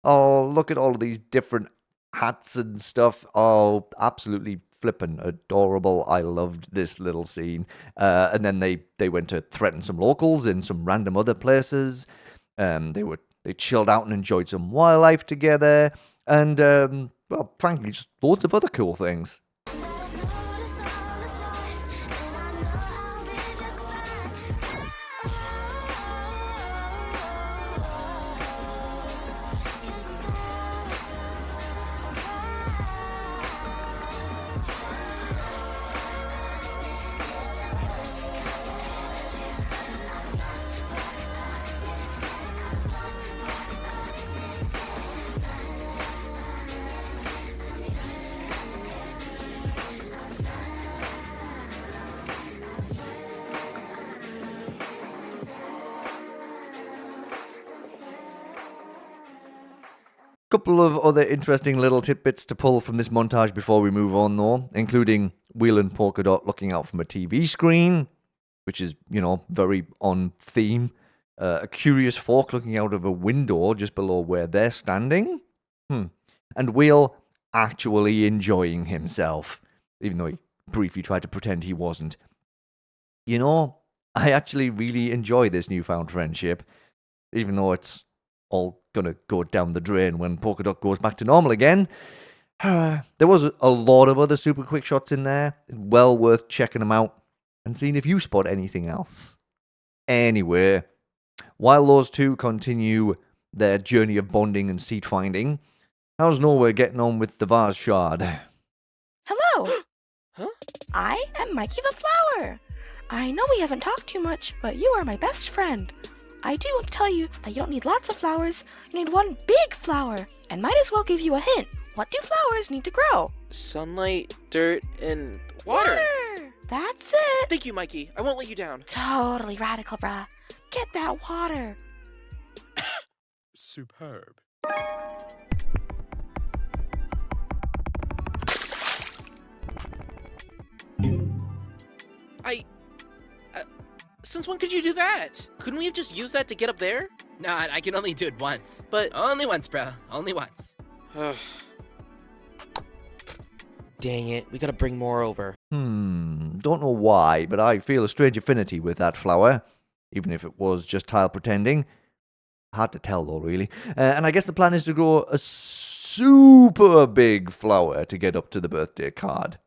Oh, look at all of these different hats and stuff. Oh, absolutely flippin' adorable. I loved this little scene. And then they went to threaten some locals in some random other places. They chilled out and enjoyed some wildlife together. And, well, frankly, just loads of other cool things. Couple of other interesting little tidbits to pull from this montage before we move on, though, including Wheel and Polkadot looking out from a TV screen, which is, very on theme. A curious fork looking out of a window just below where they're standing. And Wheel actually enjoying himself, even though he briefly tried to pretend he wasn't. I actually really enjoy this newfound friendship, even though it's all gonna go down the drain when Polkadot goes back to normal again. There was a lot of other super quick shots in there. Well worth checking them out and seeing if you spot anything else. Anyway, while those two continue their journey of bonding and seat finding, how's Nowhere getting on with the vase shard? Hello! Huh? I am Mikey the Flower. I know we haven't talked too much, but you are my best friend. I do want to tell you that you don't need lots of flowers, you need one big flower, and might as well give you a hint. What do flowers need to grow? Sunlight, dirt, and water. That's it. Thank you, Mikey. I won't let you down. Totally radical, bruh. Get that water. Superb. Since when could you do that? Couldn't we have just used that to get up there? Nah, I can only do it once. But... Only once, bro. Only once. Dang it. We gotta bring more over. Don't know why, but I feel a strange affinity with that flower. Even if it was just tile pretending. Hard to tell though, really. And I guess the plan is to grow a super big flower to get up to the birthday card.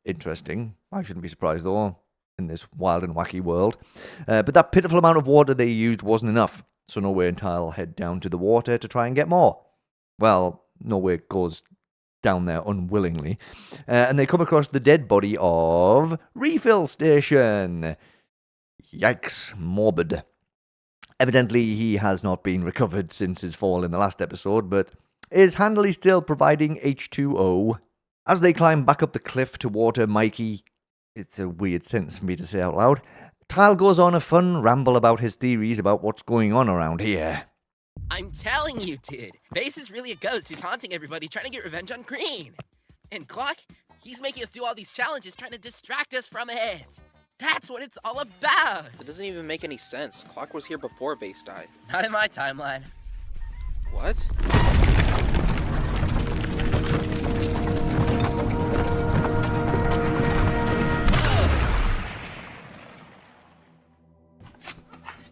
Interesting. I shouldn't be surprised though. in this wild and wacky world. But that pitiful amount of water they used wasn't enough, so Nowhere and Tile head down to the water to try and get more. Well, Nowhere goes down there unwillingly, and they come across the dead body of Refill Station. Yikes, morbid. Evidently, he has not been recovered since his fall in the last episode, but is handily still providing H2O. As they climb back up the cliff to water Mikey, it's a weird sentence for me to say out loud, Tile goes on a fun ramble about his theories about what's going on around here. I'm telling you, dude. Base is really a ghost who's haunting everybody, trying to get revenge on Green. And Clock, he's making us do all these challenges, trying to distract us from it. That's what it's all about. It doesn't even make any sense. Clock was here before Base died. Not in my timeline. What?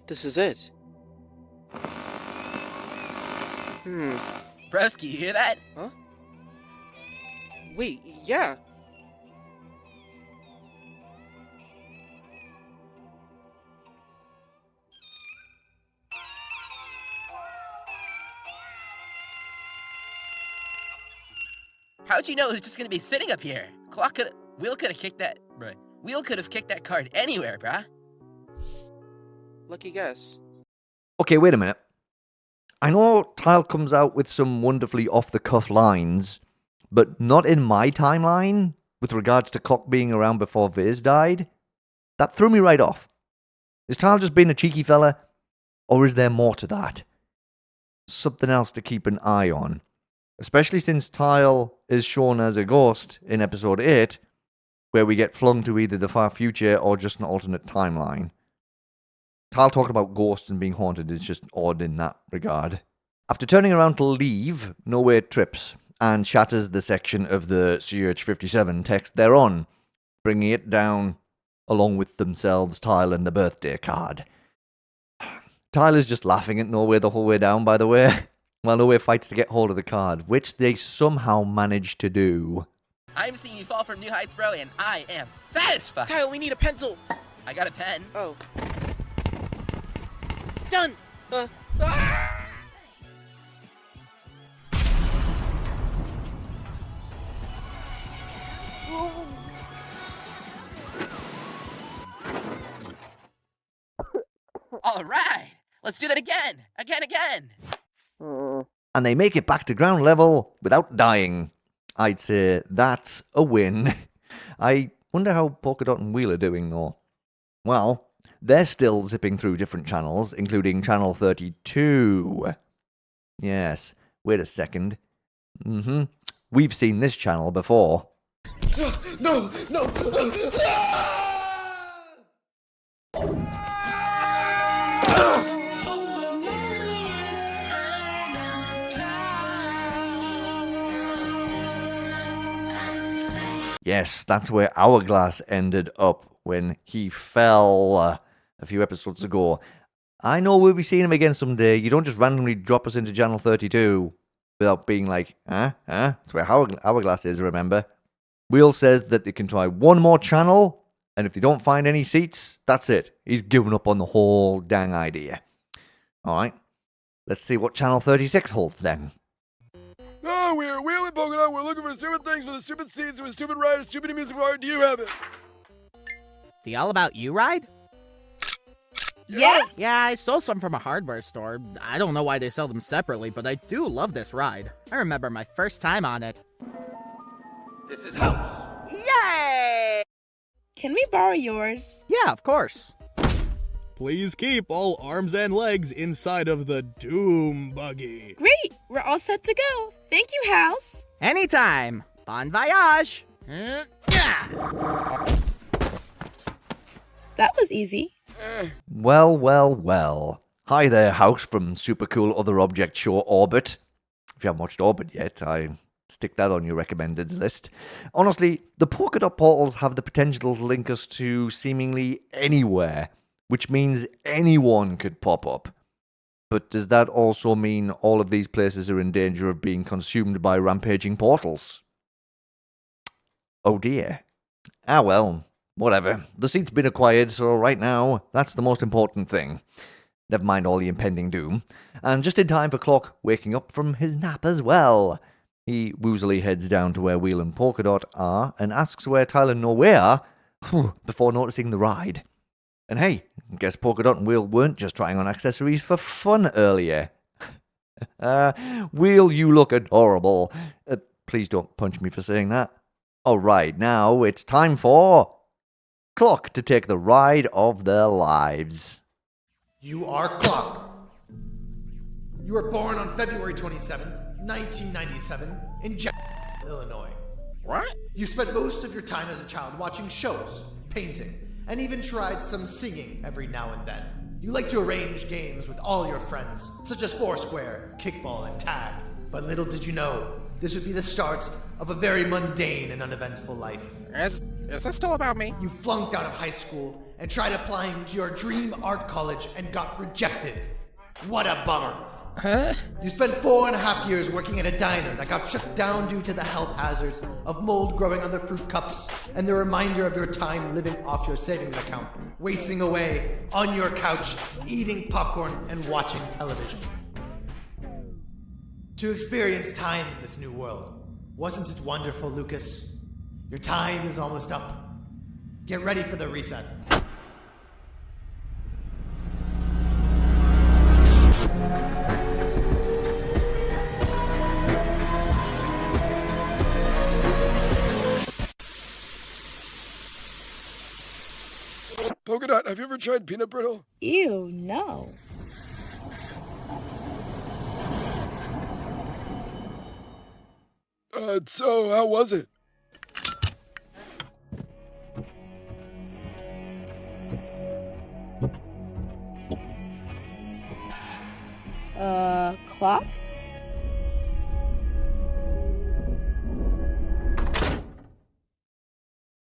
This is it. Broski, you hear that? Huh? Wait, yeah. How'd you know it was just gonna be sitting up here? Wheel could have kicked that. Right. Wheel could have kicked that card anywhere, bruh. Lucky guess. Okay, wait a minute. I know Tile comes out with some wonderfully off-the-cuff lines, but not in my timeline, with regards to Clock being around before Viz died. That threw me right off. Is Tile just being a cheeky fella, or is there more to that? Something else to keep an eye on. Especially since Tile is shown as a ghost in episode 8, where we get flung to either the far future or just an alternate timeline. Tile talking about ghosts and being haunted is just odd in that regard. After turning around to leave, Nowhere trips and shatters the section of the CH57 text they're on, bringing it down along with themselves, Tile, and the birthday card. Tile is just laughing at Nowhere the whole way down, by the way, while Nowhere fights to get hold of the card, which they somehow manage to do. I'm seeing you fall from new heights, bro, and I am satisfied. Tile, we need a pencil. I got a pen. Oh. Done! All right, let's do that again. Again. And they make it back to ground level without dying. I'd say that's a win. I wonder how Polkadot and Wheel are doing, though. Well, they're still zipping through different channels, including channel 32. Yes, wait a second. We've seen this channel before. No! Yes, that's where Hourglass ended up when he fell a few episodes ago. I know we'll be seeing him again someday. You don't just randomly drop us into channel 32 without being like, That's where Hourglass is, remember? Wheel says that they can try one more channel, and if they don't find any seats, that's it. He's given up on the whole dang idea. Alright, let's see what channel 36 holds then. Oh, we're wheeling Polkadot. We're looking for stupid things for the stupid scenes with stupid ride, stupid music part. Do you have it? The All About You ride? Yeah? Yeah, I stole some from a hardware store. I don't know why they sell them separately, but I do love this ride. I remember my first time on it. This is house. Yay! Can we borrow yours? Yeah, of course. Please keep all arms and legs inside of the Doom Buggy. Great! We're all set to go. Thank you, House. Anytime. Bon voyage. That was easy. Well. Hi there, House from super cool other object show Orbit. If you haven't watched Orbit yet, I stick that on your recommended list. Honestly, the Polkadot portals have the potential to link us to seemingly anywhere, which means anyone could pop up. But does that also mean all of these places are in danger of being consumed by rampaging portals? Oh dear. Ah well, whatever. The seat's been acquired, so right now, that's the most important thing. Never mind all the impending doom. And just in time for Clock waking up from his nap as well. He woozily heads down to where Wheel and Polkadot are and asks where Tyler and Norway are before noticing the ride. And hey, guess Polkadot and Wheel weren't just trying on accessories for fun earlier. Wheel, you look adorable. Please don't punch me for saying that. Alright, now it's time for Clock to take the ride of their lives. You are Clock. You were born on February 27, 1997, in Illinois. What? You spent most of your time as a child watching shows, painting, and even tried some singing every now and then. You like to arrange games with all your friends, such as Foursquare, Kickball, and Tag. But little did you know, this would be the start of a very mundane and uneventful life. Is this still about me? You flunked out of high school and tried applying to your dream art college and got rejected. What a bummer. Huh? You spent 4.5 years working at a diner that got shut down due to the health hazards of mold growing on the fruit cups and the reminder of your time living off your savings account, wasting away on your couch, eating popcorn and watching television. To experience time in this new world. Wasn't it wonderful, Lucas? Your time is almost up. Get ready for the reset. Polkadot, have you ever tried peanut brittle? Ew, no. So how was it? Clock?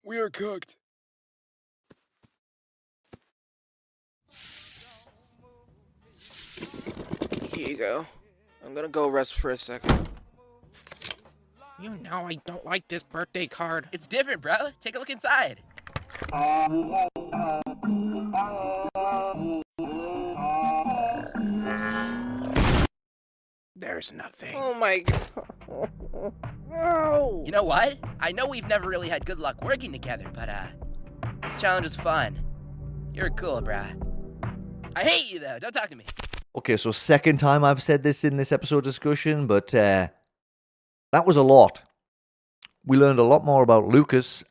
We are cooked. Here you go. I'm gonna go rest for a second. You know I don't like this birthday card. It's different, bro. Take a look inside. There's nothing. Oh my god. No! You know what? I know we've never really had good luck working together, but this challenge is fun. You're cool, bruh. I hate you though. Don't talk to me. Okay, so second time I've said this in this episode discussion, but that was a lot. We learned a lot more about Lucas,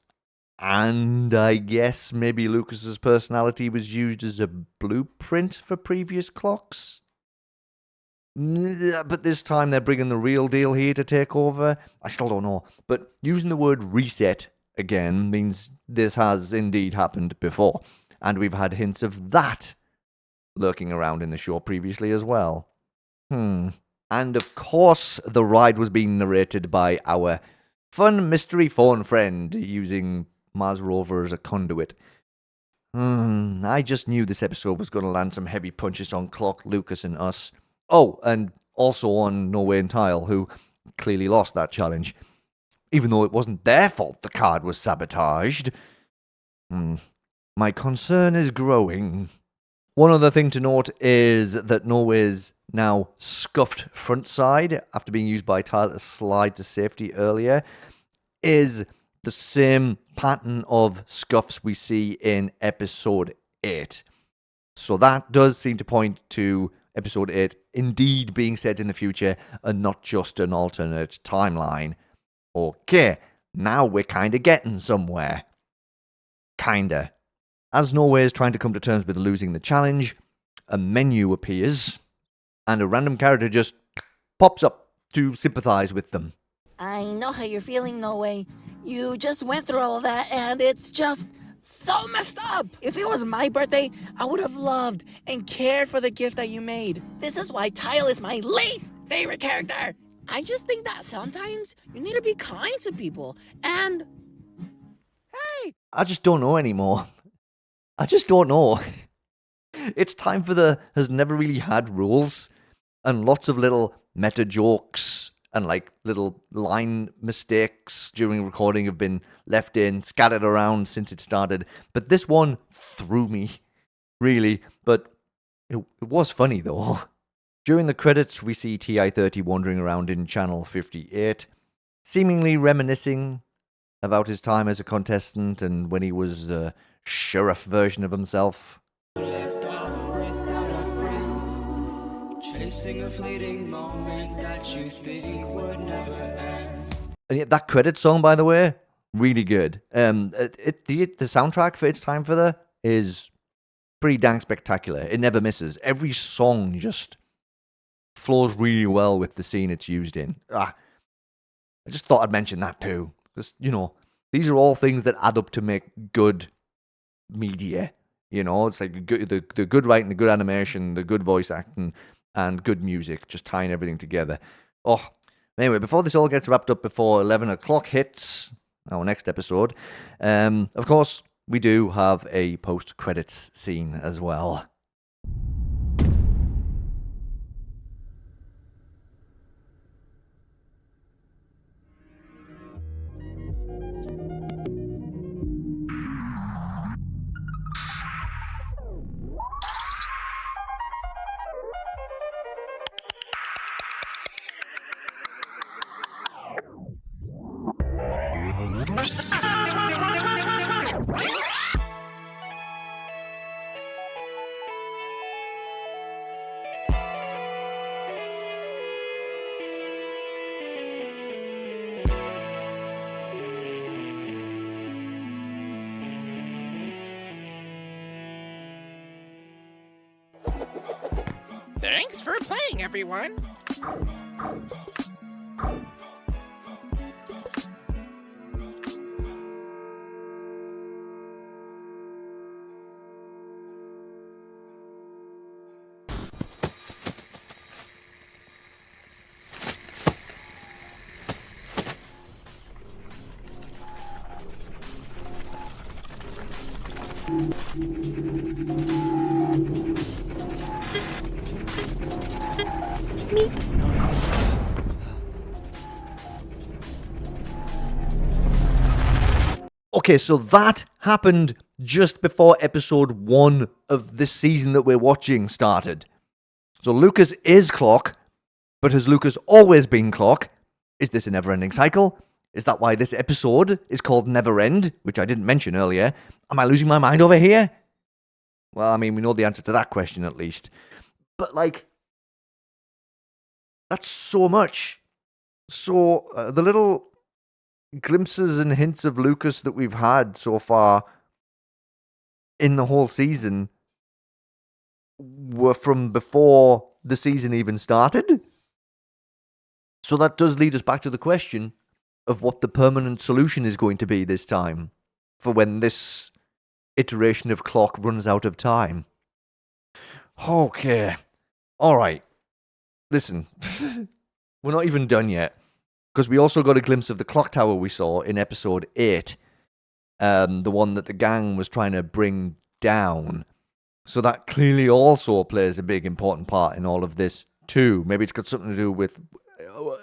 and I guess maybe Lucas's personality was used as a blueprint for previous clocks. But this time they're bringing the real deal here to take over. I still don't know. But using the word reset again means this has indeed happened before. And we've had hints of that lurking around in the show previously as well. And of course, the ride was being narrated by our fun mystery phone friend using Mars Rover as a conduit. I just knew this episode was going to land some heavy punches on Clock, Lucas, and us. Oh, and also on Norway and Tile, who clearly lost that challenge. Even though it wasn't their fault the card was sabotaged. My concern is growing. One other thing to note is that Norway's now scuffed front side, after being used by Tile to slide to safety earlier, is the same pattern of scuffs we see in episode 8. So that does seem to point to episode 8 indeed being set in the future and not just an alternate timeline. Okay, now we're kinda getting somewhere. Kinda. As Norway is trying to come to terms with losing the challenge, a menu appears, and a random character just pops up to sympathize with them. I know how you're feeling, Norway. You just went through all of that, and it's just so messed up. If it was my birthday, I would have loved and cared for the gift that you made. This is why Tile is my least favorite character. I just think that sometimes you need to be kind to people, and hey! I just don't know anymore. I just don't know. It's time for the has never really had rules, and lots of little meta jokes and like little line mistakes during recording have been left in, scattered around since it started. But this one threw me, really. But it was funny though. During the credits, we see TI-30 wandering around in Channel 58, seemingly reminiscing about his time as a contestant and when he was a sheriff version of himself. Left off without a friend, chasing a fleeting moment that you think would never end. And yet that credit song, by the way, really good. The soundtrack for It's Time for the is pretty dang spectacular. It never misses. Every song just flows really well with the scene it's used in. I just thought I'd mention that too. Because, these are all things that add up to make good media. It's like the good writing, the good animation, the good voice acting, and good music, just tying everything together. Anyway, before this all gets wrapped up before 11 o'clock hits, our next episode, of course, we do have a post-credits scene as well. Thanks for playing, everyone. Okay, so that happened just before episode 1 of this season that we're watching started. So Lucas is Clock, but has Lucas always been Clock? Is this a never-ending cycle? Is that why this episode is called Never End, which I didn't mention earlier? Am I losing my mind over here? Well, I mean, we know the answer to that question at least. But, that's so much. So, the little glimpses and hints of Lucas that we've had so far in the whole season were from before the season even started. So that does lead us back to the question of what the permanent solution is going to be this time for when this iteration of Clock runs out of time. Okay. All right. Listen, we're not even done yet. Because we also got a glimpse of the clock tower we saw in episode 8. The one that the gang was trying to bring down. So that clearly also plays a big important part in all of this too. Maybe it's got something to do with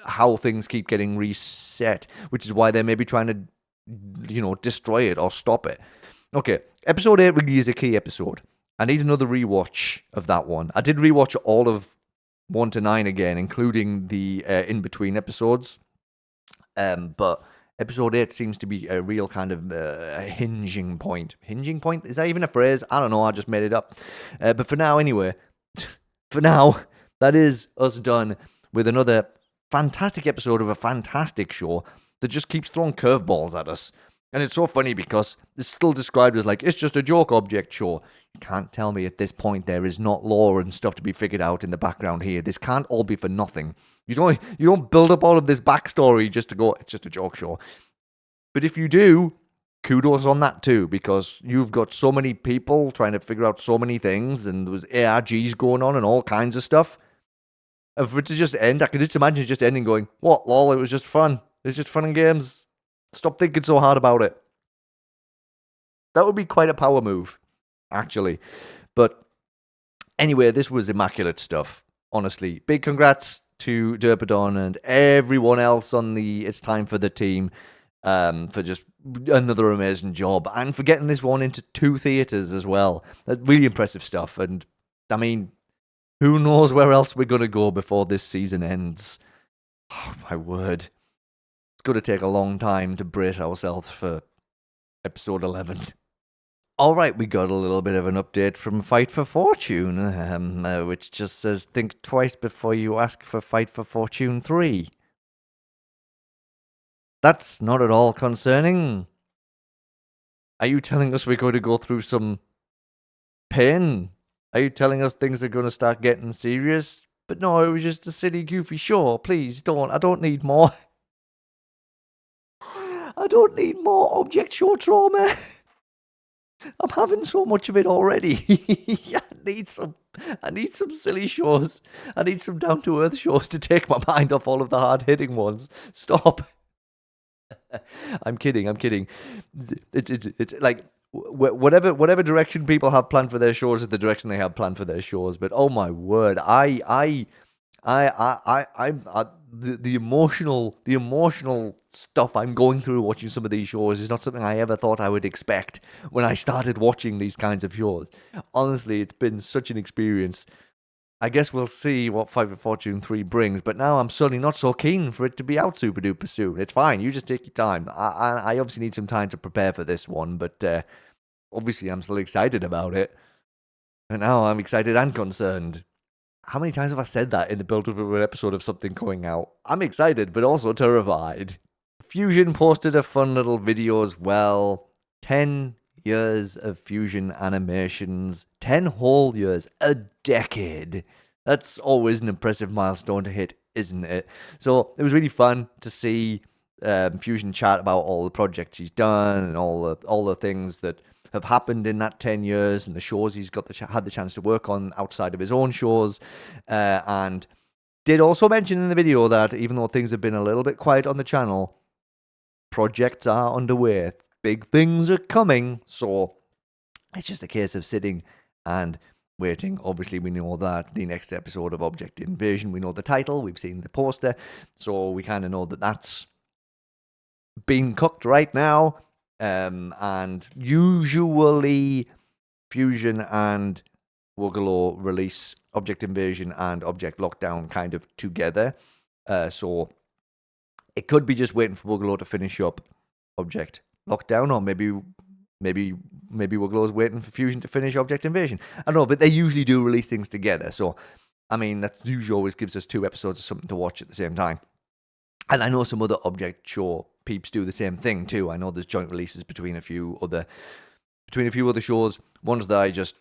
how things keep getting reset. Which is why they're maybe trying to, destroy it or stop it. Okay, episode 8 really is a key episode. I need another rewatch of that one. I did rewatch all of 1 to 9 again, including the in-between episodes. But episode 8 seems to be a real kind of a hinging point. Hinging point? Is that even a phrase? I don't know, I just made it up. But for now, anyway, that is us done with another fantastic episode of a fantastic show that just keeps throwing curveballs at us. And it's so funny because it's still described as it's just a joke object show. You can't tell me at this point there is not lore and stuff to be figured out in the background here. This can't all be for nothing. You don't build up all of this backstory just to go, it's just a joke show. But if you do, kudos on that too, because you've got so many people trying to figure out so many things, and there was ARGs going on and all kinds of stuff. And for it to just end, I could just imagine it just ending going, what, lol, it was just fun. It's just fun and games. Stop thinking so hard about it. That would be quite a power move, actually. But anyway, this was immaculate stuff. honestly. Big congrats to derpadon and everyone else on the It's Time for the team for just another amazing job and for getting this one into 2 theaters as well. Really impressive stuff. And I mean, who knows where else we're going to go before this season ends. Oh, my word. It's going to take a long time to brace ourselves for episode 11. All right, we got a little bit of an update from Fight for Fortune, which just says, think twice before you ask for Fight for Fortune 3. That's not at all concerning. Are you telling us we're going to go through some pain? Are you telling us things are going to start getting serious? But no, it was just a silly, goofy show. Please don't. I don't need more. I don't need more object show trauma. I'm having so much of it already. I need some silly shows. I need some down-to-earth shows to take my mind off all of the hard-hitting ones. Stop. I'm kidding. It's like whatever direction people have planned for their shows is the direction they have planned for their shows. But oh my word, the emotional stuff I'm going through watching some of these shows is not something I ever thought I would expect when I started watching these kinds of shows. Honestly, it's been such an experience. I guess we'll see what Fight for Fortune 3 brings, but now I'm suddenly not so keen for it to be out super duper soon. It's fine, you just take your time. I obviously need some time to prepare for this one, but obviously I'm still excited about it. And now I'm excited and concerned. How many times have I said that in the build-up of an episode of something going out? I'm excited, but also terrified. Fusion posted a fun little video as well. 10 years of Fusion Animations. 10 whole years. A decade. That's always an impressive milestone to hit, isn't it? So it was really fun to see Fusion chat about all the projects he's done and all the things that have happened in that 10 years and the shows he's got had the chance to work on outside of his own shows. And did also mention in the video that even though things have been a little bit quiet on the channel, projects are underway. Big things are coming. So it's just a case of sitting and waiting. Obviously, we know that the next episode of Object Invasion, we know the title, we've seen the poster, so we kind of know that that's being cooked right now. And usually Fusion and Wogolo release Object Invasion and Object Lockdown kind of together. So it could be just waiting for Wogolo to finish up Object Lockdown, or maybe Wogolo's waiting for Fusion to finish Object Invasion. I don't know, but they usually do release things together. So, I mean, that usually always gives us 2 episodes of something to watch at the same time. And I know some other Object Show peeps do the same thing too. I know there's joint releases between a few other shows, ones that I just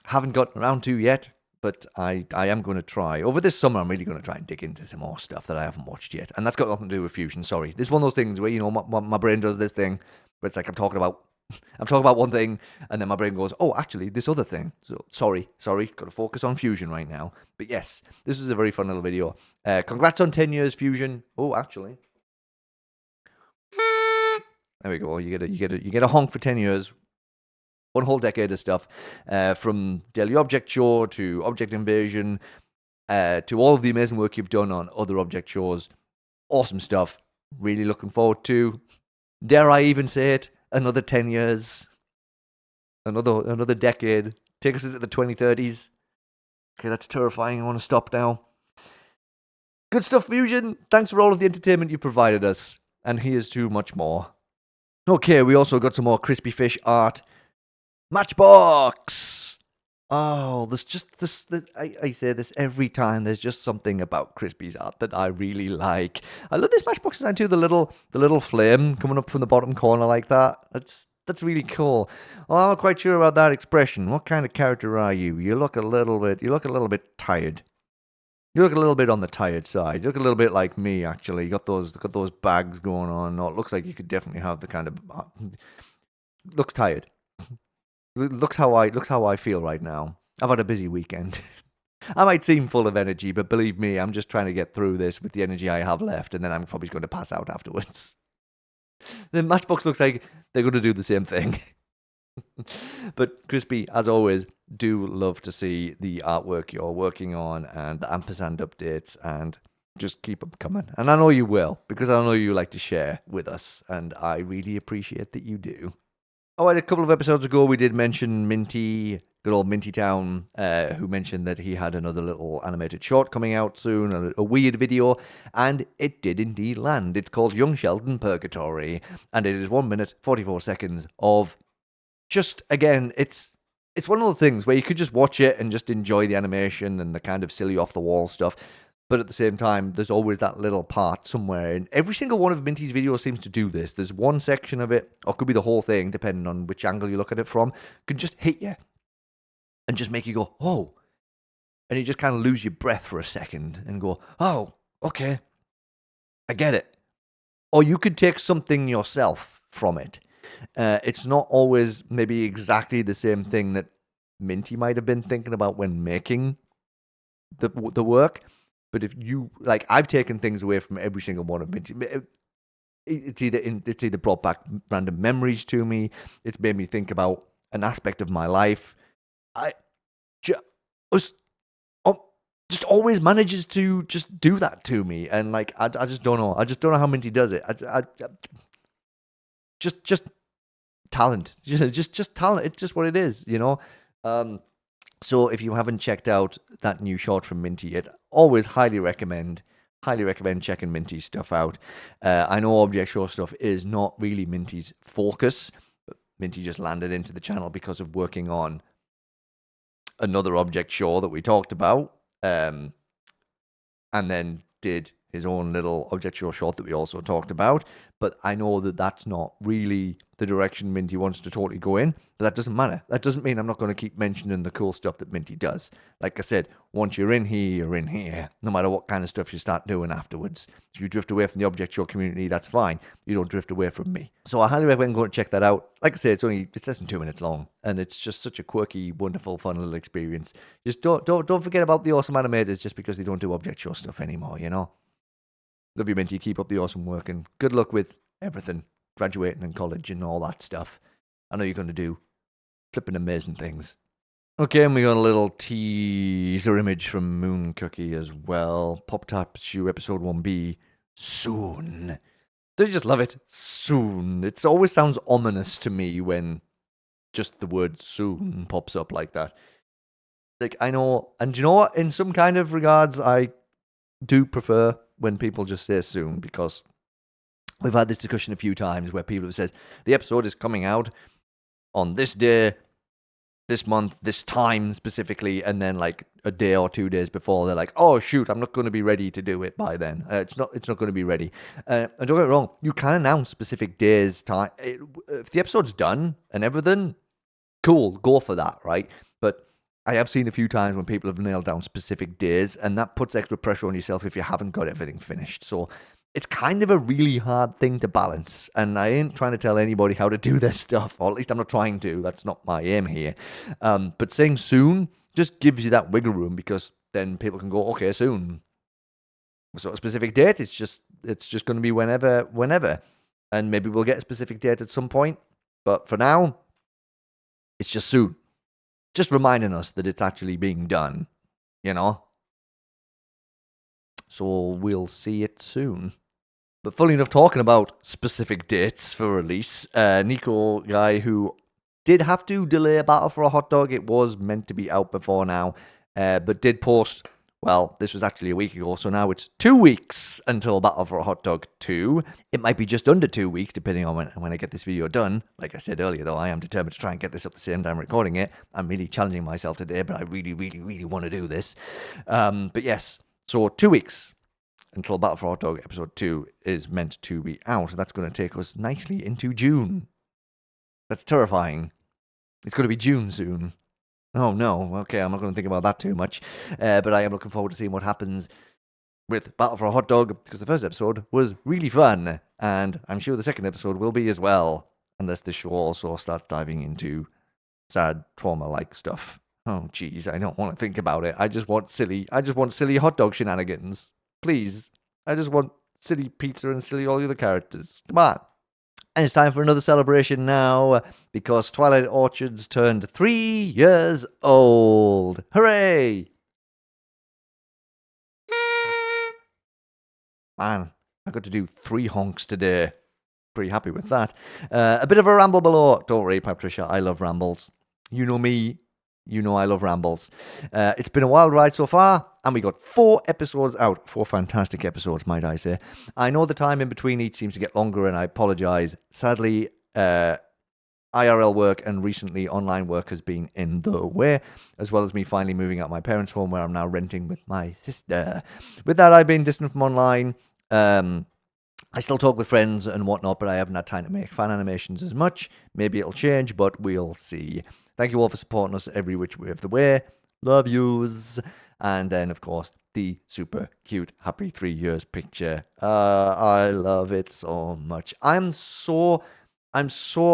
haven't gotten around to yet, but I am going to try. Over this summer, I'm really going to try and dig into some more stuff that I haven't watched yet. And that's got nothing to do with Fusion, sorry. This is one of those things where, you know, my brain does this thing, where it's like I'm talking about one thing, and then my brain goes, oh, actually, this other thing. So, sorry, got to focus on Fusion right now. But yes, this was a very fun little video. Congrats on 10 years, Fusion. Oh, actually. There we go. You get a honk for 10 years. One whole decade of stuff. From Daily Object Show to Object Invasion, to all of the amazing work you've done on other Object shows. Awesome stuff. Really looking forward to, dare I even say it, another 10 years. Another decade. Take us into the 2030s. Okay, that's terrifying. I want to stop now. Good stuff, Fusion. Thanks for all of the entertainment you provided us. And here's to much more. Okay, we also got some more Krispifishh art. Matchbox! Oh, there's just this. I say this every time. There's just something about Crispy's art that I really like. I love this Matchbox design too. The little flame coming up from the bottom corner like that. That's really cool. Well, I'm not quite sure about that expression. What kind of character are you? You look a little bit tired. You look a little bit on the tired side. You look a little bit like me, actually. You got those bags going on. No, it looks like you could definitely have the kind of looks tired. Looks how I feel right now. I've had a busy weekend. I might seem full of energy, but believe me, I'm just trying to get through this with the energy I have left, and then I'm probably going to pass out afterwards. The Matchbox looks like they're going to do the same thing. But Crispy, as always, do love to see the artwork you're working on and the ampersand updates, and just keep them coming. And I know you will, because I know you like to share with us, and I really appreciate that you do. Oh, and a couple of episodes ago, we did mention Minty, good old MintyInTown, who mentioned that he had another little animated short coming out soon, a weird video, and it did indeed land. It's called Young Sheldon Purgatory, and it is 1 minute, 44 seconds of just, again, it's one of those things where you could just watch it and just enjoy the animation and the kind of silly off-the-wall stuff. But at the same time, there's always that little part somewhere. And every single one of Minty's videos seems to do this. There's one section of it, or could be the whole thing, depending on which angle you look at it from, could just hit you and just make you go, oh. And you just kind of lose your breath for a second and go, oh, okay, I get it. Or you could take something yourself from it. It's not always maybe exactly the same thing that Minty might have been thinking about when making the work. But if you, like, I've taken things away from every single one of Minty. It's either brought back random memories to me. It's made me think about an aspect of my life. Just always manages to just do that to me. And, like, I just don't know. I just don't know how Minty does it. Just talent. Just talent. It's just what it is, you know? So if you haven't checked out that new short from Minty yet, always highly recommend checking Minty's stuff out. I know Object Show stuff is not really Minty's focus, but Minty just landed into the channel because of working on another Object Show that we talked about, and then did his own little Object Show short that we also talked about. But I know that that's not really the direction Minty wants to totally go in. But that doesn't matter. That doesn't mean I'm not going to keep mentioning the cool stuff that Minty does. Like I said, once you're in here, you're in here. No matter what kind of stuff you start doing afterwards. If you drift away from the Object Show community, that's fine. You don't drift away from me. So I highly recommend going to check that out. Like I said, it's less than 2 minutes long. And it's just such a quirky, wonderful, fun little experience. Just don't forget about the awesome animators just because they don't do Object Show stuff anymore, you know? Love you, Minty. Keep up the awesome work, and good luck with everything, graduating in college and all that stuff. I know you're going to do flipping amazing things. Okay, and we got a little teaser image from Mooncookiez as well. Poptart Shoe Episode 1B. Soon. Don't you just love it? Soon. It always sounds ominous to me when just the word soon pops up like that. Like, I know, and you know what? In some kind of regards, I do prefer when people just say soon, because we've had this discussion a few times where people have said the episode is coming out on this day, this month, this time specifically, and then like a day or 2 days before, they're like, oh shoot, I'm not going to be ready to do it by then. It's not going to be ready. And don't get me wrong, you can announce specific days, time. If the episode's done and everything, cool, go for that, right? But I have seen a few times when people have nailed down specific days, and that puts extra pressure on yourself if you haven't got everything finished. So it's kind of a really hard thing to balance, and I ain't trying to tell anybody how to do their stuff, or at least I'm not trying to. That's not my aim here. But saying soon just gives you that wiggle room, because then people can go, okay, soon. So a specific date, it's just going to be whenever. And maybe we'll get a specific date at some point. But for now, it's just soon. Just reminding us that it's actually being done, you know? So we'll see it soon. But funny enough, talking about specific dates for release, nicoguyy, who did have to delay a Battle for a Hotdog, it was meant to be out before now, but did post, well, this was actually a week ago, so now it's 2 weeks until Battle for a Hotdog 2. It might be just under 2 weeks, depending on when I get this video done. Like I said earlier, though, I am determined to try and get this up the same time recording it. I'm really challenging myself today, but I really, really, really want to do this. But yes, so 2 weeks until Battle for a Hotdog episode 2 is meant to be out. That's going to take us nicely into June. That's terrifying. It's going to be June soon. Oh no, okay, I'm not going to think about that too much. But I am looking forward to seeing what happens with Battle for a Hotdog, because the first episode was really fun, and I'm sure the second episode will be as well, unless the show also starts diving into sad trauma-like stuff. Oh jeez, I don't want to think about it. I just want silly hot dog shenanigans. Please. I just want silly pizza and silly all the other characters. Come on. And it's time for another celebration now, because Twilight Orchards turned 3 years old. Hooray! Man, I got to do 3 honks today. Pretty happy with that. A bit of a ramble below. Don't worry, paptrisha, I love rambles. You know me. You know I love rambles. It's been a wild ride so far, and we got 4 episodes out. 4 fantastic episodes, might I say. I know the time in between each seems to get longer, and I apologise. Sadly, IRL work and recently online work has been in the way, as well as me finally moving out of my parents' home, where I'm now renting with my sister. With that, I've been distant from online. I still talk with friends and whatnot, but I haven't had time to make fan animations as much. Maybe it'll change, but we'll see. Thank you all for supporting us every which way of the way. Love yous. And then, of course, the super cute happy 3 years picture. I love it so much. I'm so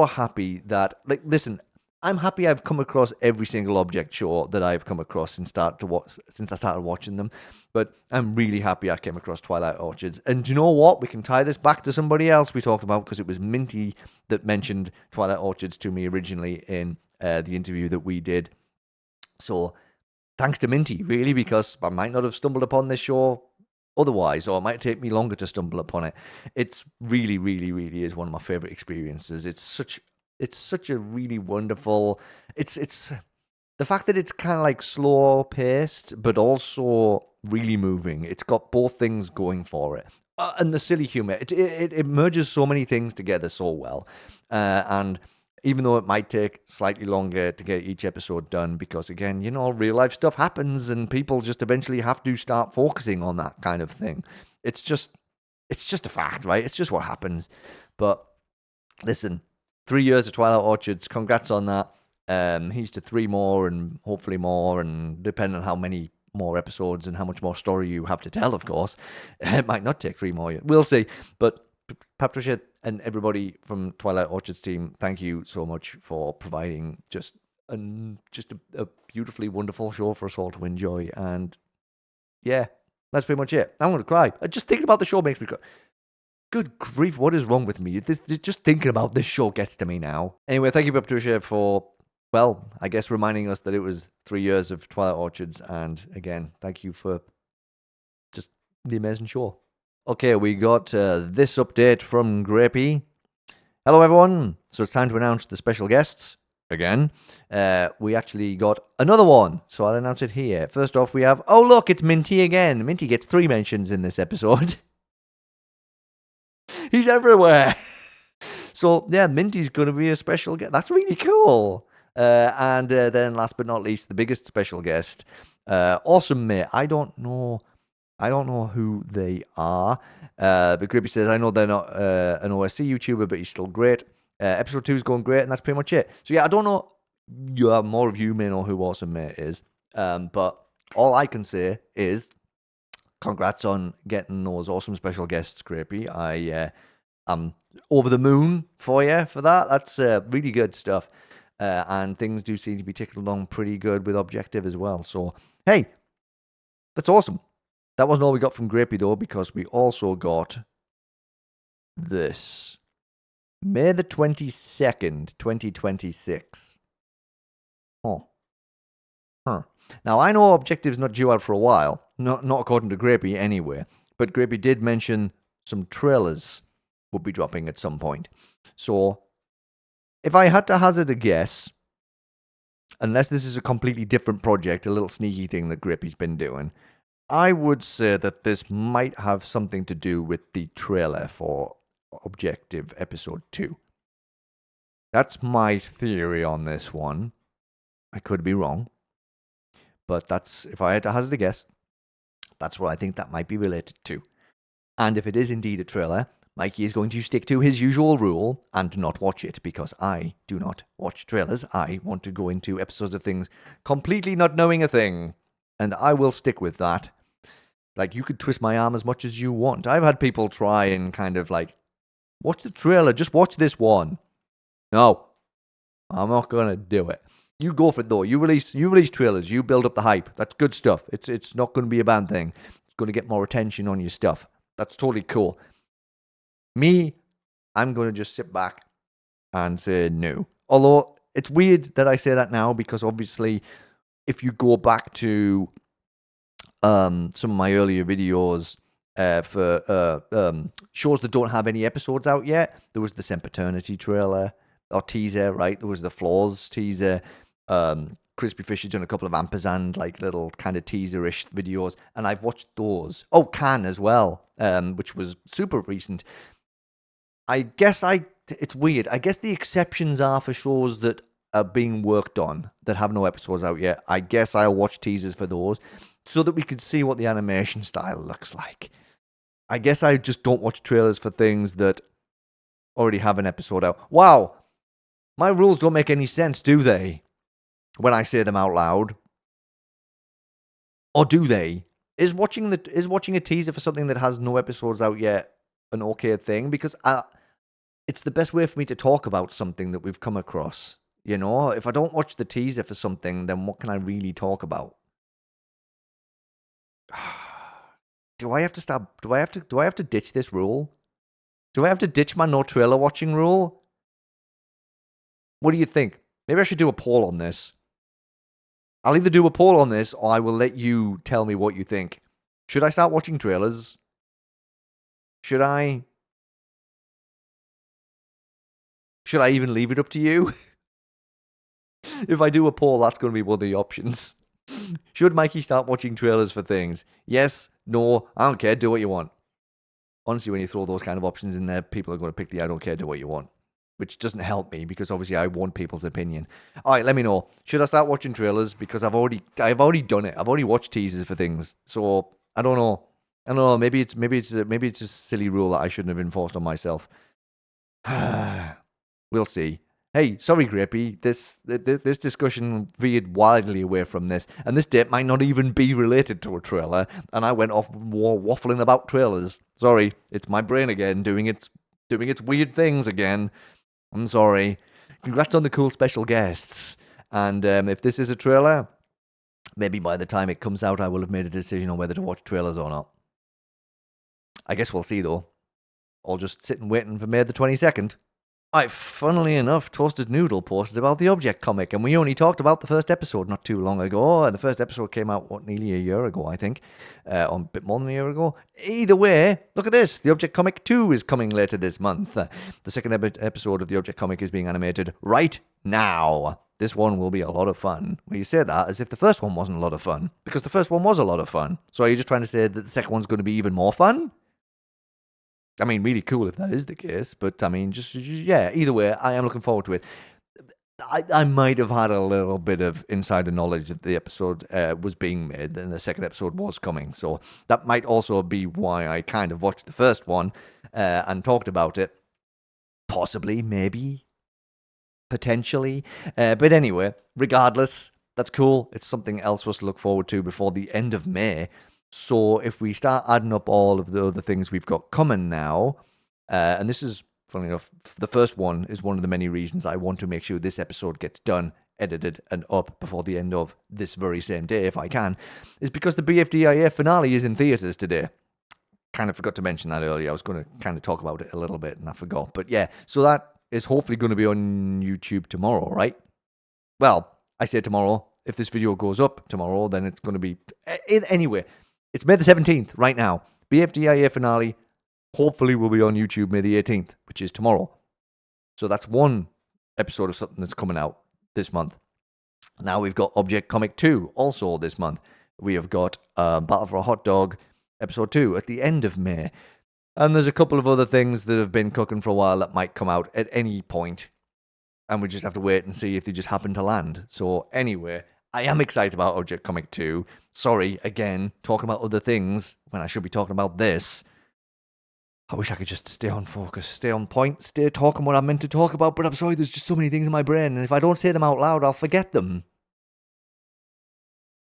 happy that, like, listen, I'm happy I've come across every single object show that I've come across since I started watching them. But I'm really happy I came across Twilight Orchards. And do you know what? We can tie this back to somebody else we talked about, because it was Minty that mentioned Twilight Orchards to me originally in the interview that we did. So thanks to Minty, really, because I might not have stumbled upon this show otherwise, or it might take me longer to stumble upon it. It's really, really, really is one of my favorite experiences. It's such a really wonderful. It's the fact that it's kind of like slow paced, but also really moving. It's got both things going for it, and the silly humor. It merges so many things together so well, and even though it might take slightly longer to get each episode done, because again, you know, real life stuff happens, and people just eventually have to start focusing on that kind of thing. It's just a fact, right? It's just what happens. But listen. 3 years of Twilight Orchards, congrats on that. Here's to 3 more, and hopefully more, and depending on how many more episodes and how much more story you have to tell, of course. It might not take 3 more yet. We'll see. But Paptrisha and everybody from Twilight Orchards team, thank you so much for providing just a beautifully wonderful show for us all to enjoy. And yeah, that's pretty much it. I'm going to cry. Just thinking about the show makes me cry. Good grief, what is wrong with me? Just thinking about this show gets to me now. Anyway, thank you, Paptrisha, for, well, I guess reminding us that it was 3 years of Twilight Orchards. And again, thank you for just the amazing show. Okay, we got this update from Grapey. Hello, everyone. So it's time to announce the special guests. Again, we actually got another one, so I'll announce it here. First off, we have, oh, look, it's Minty again. Minty gets 3 mentions in this episode. He's everywhere. So, yeah, Minty's going to be a special guest. That's really cool. And then last but not least, the biggest special guest, Awesome Mate. I don't know who they are. But Grapey says, I know they're not an OSC YouTuber, but he's still great. Episode 2 is going great, and that's pretty much it. So, yeah, I don't know. More of you may know who Awesome Mate is. But all I can say is, congrats on getting those awesome special guests, Grapey. I'm over the moon for you for that. That's really good stuff. And things do seem to be ticking along pretty good with Objective as well. So, hey, that's awesome. That wasn't all we got from Grapey, though, because we also got this. May the 22nd, 2026. Oh. Huh. Now, I know Objective's not due out for a while. Not according to Grapey, anyway. But Grapey did mention some trailers would be dropping at some point. So, if I had to hazard a guess, unless this is a completely different project, a little sneaky thing that Grapey's been doing, I would say that this might have something to do with the trailer for Objective Episode 2. That's my theory on this one. I could be wrong. But that's, if I had to hazard a guess, that's what I think that might be related to. And if it is indeed a trailer, Mikey is going to stick to his usual rule and not watch it, because I do not watch trailers. I want to go into episodes of things completely not knowing a thing. And I will stick with that. Like, you could twist my arm as much as you want. I've had people try and kind of like, watch the trailer, just watch this one. No, I'm not going to do it. You go for it, though. You release trailers. You build up the hype. That's good stuff. It's not going to be a bad thing. It's going to get more attention on your stuff. That's totally cool. Me, I'm going to just sit back and say no. Although it's weird that I say that now, because obviously if you go back to some of my earlier videos for shows that don't have any episodes out yet, there was the Sempiternity trailer or teaser, right? There was the Flaws teaser. Krispifishh has done a couple of ampersand, like little kind of teaser-ish videos, and I've watched those. Oh, Can as well, which was super recent. I guess it's weird. I guess the exceptions are for shows that are being worked on that have no episodes out yet. I guess I'll watch teasers for those so that we can see what the animation style looks like. I guess I just don't watch trailers for things that already have an episode out. Wow, my rules don't make any sense, do they? When I say them out loud. Or do they? Is watching a teaser for something that has no episodes out yet an okay thing? Because it's the best way for me to talk about something that we've come across. You know, if I don't watch the teaser for something, then what can I really talk about? Do I have to stop? Do I have to ditch this rule? Do I have to ditch my no trailer watching rule? What do you think? Maybe I should do a poll on this. I'll either do a poll on this, or I will let you tell me what you think. Should I start watching trailers? Should I even leave it up to you? If I do a poll, that's going to be one of the options. Should Mikey start watching trailers for things? Yes, no, I don't care, do what you want. Honestly, when you throw those kind of options in there, people are going to pick the I don't care, do what you want. Which doesn't help me, because obviously I want people's opinion. All right, let me know. Should I start watching trailers? Because I've already done it. I've already watched teasers for things. So I don't know. Maybe it's just a silly rule that I shouldn't have enforced on myself. We'll see. Hey, sorry, Grapey. This discussion veered wildly away from this, and this date might not even be related to a trailer. And I went off waffling about trailers. Sorry, it's my brain again doing its weird things again. I'm sorry. Congrats on the cool special guests. And if this is a trailer, maybe by the time it comes out, I will have made a decision on whether to watch trailers or not. I guess we'll see, though. I'll just sit and waiting for May the 22nd. Alright, funnily enough, ToastedNoodle posted about the Object comic, and we only talked about the first episode not too long ago, and the first episode came out, nearly a year ago, I think, or a bit more than a year ago. Either way, look at this, the Object comic 2 is coming later this month. The second episode of the Object comic is being animated right now. This one will be a lot of fun. Well, you say that as if the first one wasn't a lot of fun, because the first one was a lot of fun. So are you just trying to say that the second one's going to be even more fun? I mean, really cool if that is the case, but I mean, just yeah, either way, I am looking forward to it. I might have had a little bit of insider knowledge that the episode was being made and the second episode was coming, so that might also be why I kind of watched the first one and talked about it. Possibly, maybe, potentially, but anyway, regardless, that's cool. It's something else for us to look forward to before the end of May. So if we start adding up all of the other things we've got coming now, and this is, funnily enough, the first one is one of the many reasons I want to make sure this episode gets done, edited, and up before the end of this very same day, if I can, is because the BFNIF finale is in theatres today. Kind of forgot to mention that earlier. I was going to kind of talk about it a little bit, and I forgot. But yeah, so that is hopefully going to be on YouTube tomorrow, right? Well, I say tomorrow. If this video goes up tomorrow, then it's going to be... Anyway... It's May the 17th right now. BFNIF finale hopefully will be on YouTube May the 18th, which is tomorrow. So that's one episode of something that's coming out this month. Now we've got Object Comic 2 also this month. We have got Battle for a Hotdog episode 2 at the end of May. And there's a couple of other things that have been cooking for a while that might come out at any point. And we just have to wait and see if they just happen to land. So anyway... I am excited about Object Comic 2. Sorry, again, talking about other things when I should be talking about this. I wish I could just stay on focus, stay on point, stay talking what I'm meant to talk about, but I'm sorry, there's just so many things in my brain, and if I don't say them out loud, I'll forget them.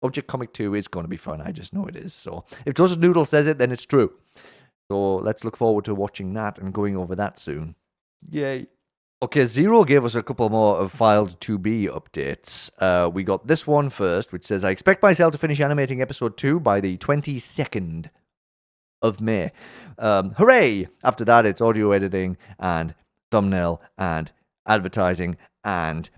Object Comic 2 is going to be fun, I just know it is. So if ToastedNoodle says it, then it's true. So let's look forward to watching that and going over that soon. Yay. Okay, Zero gave us a couple more of filed to be updates. We got this one first, which says, I expect myself to finish animating episode 2 by the 22nd of May. Hooray! After that, it's audio editing and thumbnail and advertising and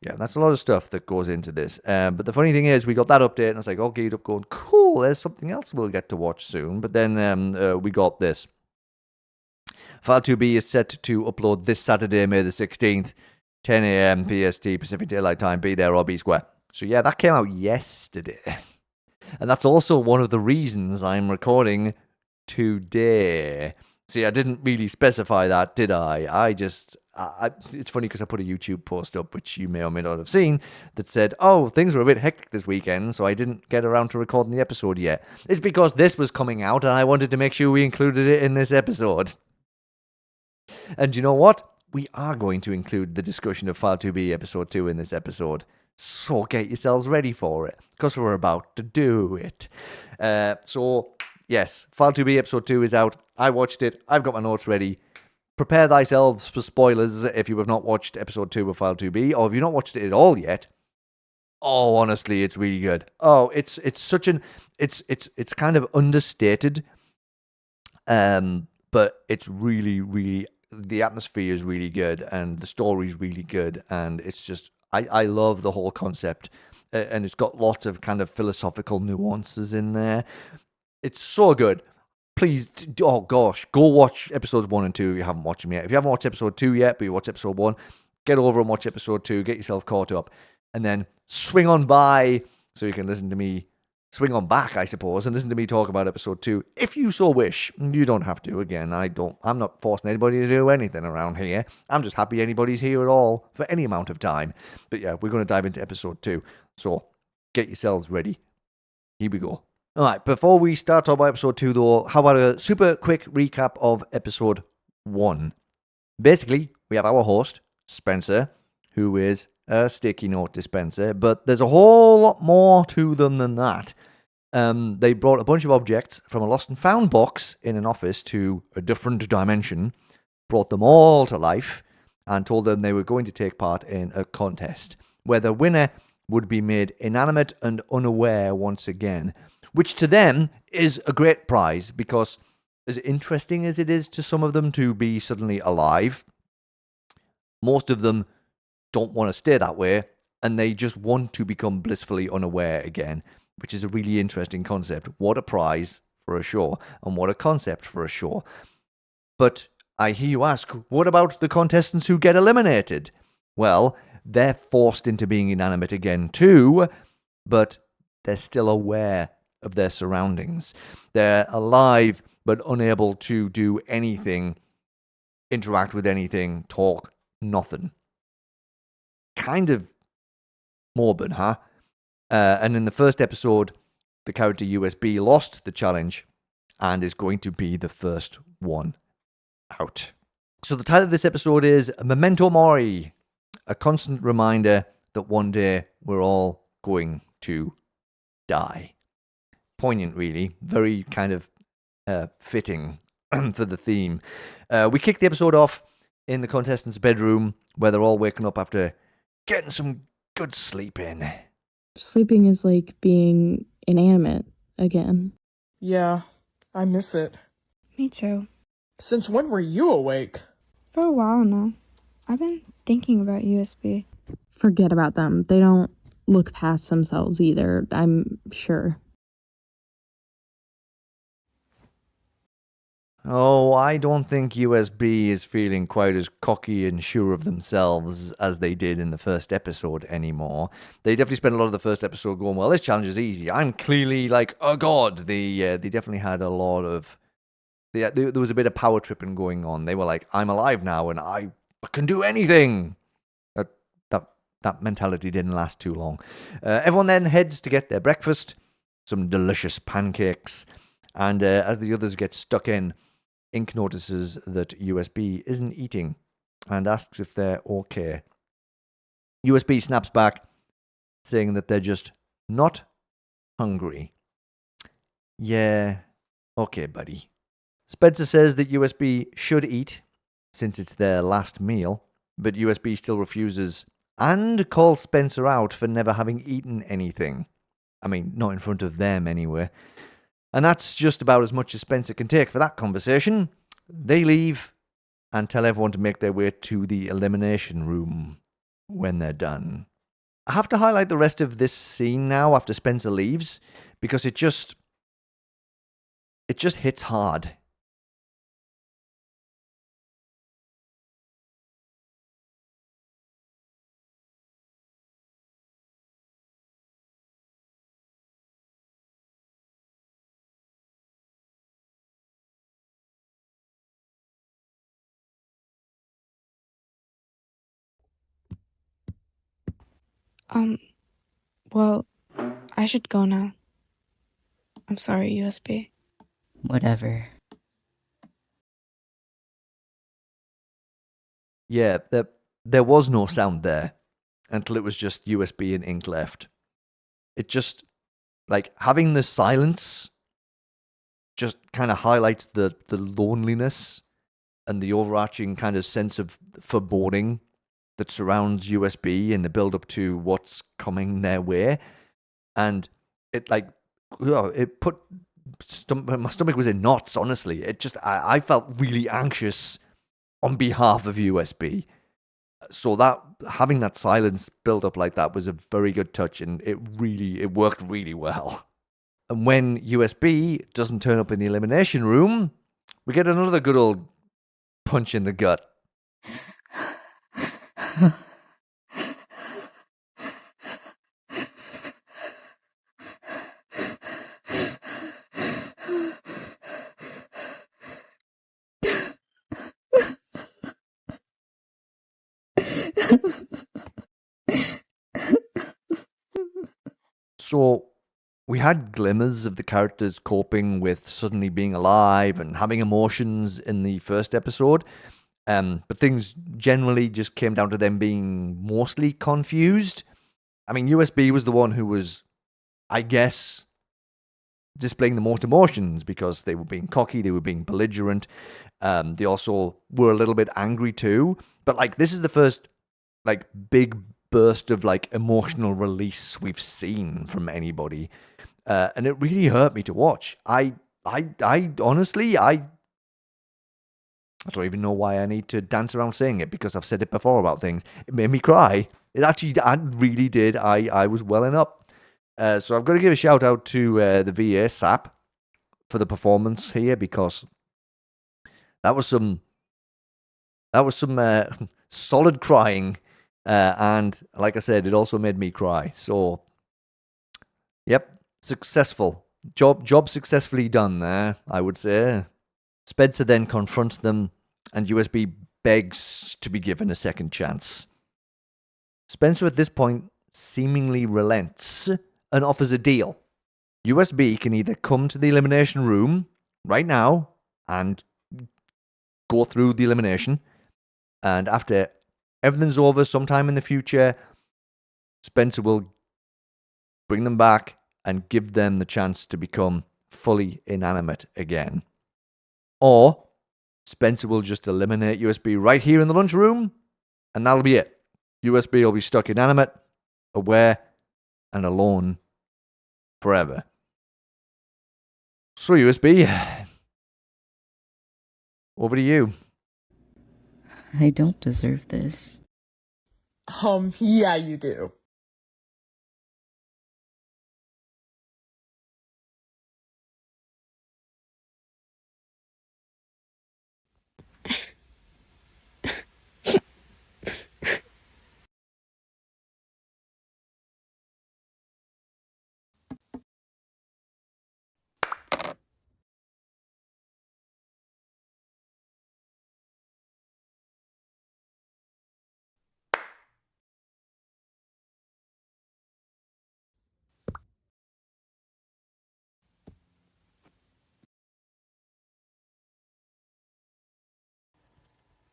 yeah, that's a lot of stuff that goes into this. But the funny thing is, we got that update, and I was like, okay, up going, cool, there's something else we'll get to watch soon. But then we got this. File 2B is set to upload this Saturday, May the 16th, 10 a.m. PST, Pacific Daylight Time. Be there or be square. So yeah, that came out yesterday. And that's also one of the reasons I'm recording today. See, I didn't really specify that, did I? It's funny because I put a YouTube post up, which you may or may not have seen, that said, oh, things were a bit hectic this weekend, so I didn't get around to recording the episode yet. It's because this was coming out, and I wanted to make sure we included it in this episode. And you know what? We are going to include the discussion of File 2B Episode 2 in this episode. So get yourselves ready for it, because we're about to do it. So, yes, File 2B Episode 2 is out. I watched it. I've got my notes ready. Prepare thyselves for spoilers if you have not watched Episode 2 of File 2B, or if you've not watched it at all yet. Oh, honestly, it's really good. Oh, it's such an... It's kind of understated, but it's really, really... The atmosphere is really good, and the story's really good, and it's just... I love the whole concept, and it's got lots of kind of philosophical nuances in there. It's so good. Please, oh gosh, go watch episodes 1 and 2 if you haven't watched them yet. If you haven't watched episode 2 yet, but you watch episode 1, get over and watch episode 2, get yourself caught up, and then swing on by so you can listen to me, swing on back, I suppose, and listen to me talk about episode 2, if you so wish. You don't have to, again, I'm not forcing anybody to do anything around here. I'm just happy anybody's here at all for any amount of time. But yeah, we're going to dive into episode 2, so get yourselves ready. Here we go. Alright, before we start talking about episode 2 though, how about a super quick recap of episode 1? Basically, we have our host, Spencer, who is a sticky note dispenser, but there's a whole lot more to them than that. They brought a bunch of objects from a lost and found box in an office to a different dimension, brought them all to life, and told them they were going to take part in a contest, where the winner would be made inanimate and unaware once again. Which to them is a great prize, because as interesting as it is to some of them to be suddenly alive, most of them don't want to stay that way, and they just want to become blissfully unaware again, which is a really interesting concept. What a prize for a show, and what a concept for a show. But I hear you ask, what about the contestants who get eliminated? Well, they're forced into being inanimate again too, but they're still aware of their surroundings. They're alive, but unable to do anything, interact with anything, talk, nothing. Kind of morbid, huh? And in the first episode, the character USB lost the challenge and is going to be the first one out. So the title of this episode is Memento Mori, a constant reminder that one day we're all going to die. Poignant, really. Very kind of fitting for the theme. We kick the episode off in the contestants' bedroom, where they're all waking up after getting some good sleep in. Sleeping is like being inanimate again. Yeah, I miss it. Me too. Since when were you awake? For a while now. I've been thinking about USB. Forget about them. They don't look past themselves either, I'm sure. Oh, I don't think USB is feeling quite as cocky and sure of themselves as they did in the first episode anymore. They definitely spent a lot of the first episode going, well, this challenge is easy. I'm clearly like a god. They definitely had a lot of... There was a bit of power tripping going on. They were like, I'm alive now and I can do anything. That mentality didn't last too long. Everyone then heads to get their breakfast, some delicious pancakes, and as the others get stuck in, Ink notices that USB isn't eating and asks if they're okay. USB snaps back, saying that they're just not hungry. Yeah, okay, buddy. Spencer says that USB should eat, since it's their last meal, but USB still refuses and calls Spencer out for never having eaten anything. I mean, not in front of them anyway. And that's just about as much as Spencer can take for that conversation. They leave, and tell everyone to make their way to the elimination room when they're done. I have to highlight the rest of this scene now after Spencer leaves, because it just hits hard. Well, I should go now. I'm sorry, USB. Whatever. Yeah, there was no sound there until it was just USB and ink left. It just, like, having the silence just kind of highlights the loneliness and the overarching kind of sense of foreboding that surrounds USB and the build-up to what's coming their way. And it, like, it put... my stomach was in knots, honestly. It just... I felt really anxious on behalf of USB. So that... having that silence build up like that was a very good touch, and it worked really well. And when USB doesn't turn up in the elimination room, we get another good old punch in the gut. So, we had glimmers of the characters coping with suddenly being alive and having emotions in the first episode, but things generally just came down to them being mostly confused. I mean, USB was the one who was, I guess, displaying the most emotions because they were being cocky, they were being belligerent. They also were a little bit angry too. But like, this is the first like big burst of like emotional release we've seen from anybody, and it really hurt me to watch. I honestly, I don't even know why I need to dance around saying it, because I've said it before about things. It made me cry. It actually, I really did. I was welling up. So I've got to give a shout out to the VA SAP for the performance here, because that was some solid crying, and like I said, it also made me cry. So, yep, successful job successfully done there, I would say. Spencer then confronts them, and USB begs to be given a second chance. Spencer at this point seemingly relents and offers a deal. USB can either come to the elimination room right now and go through the elimination, and after everything's over sometime in the future, Spencer will bring them back and give them the chance to become fully inanimate again. Or Spencer will just eliminate USB right here in the lunchroom, and that'll be it. USB will be stuck inanimate, aware, and alone forever. So USB, over to you. I don't deserve this. Yeah, you do.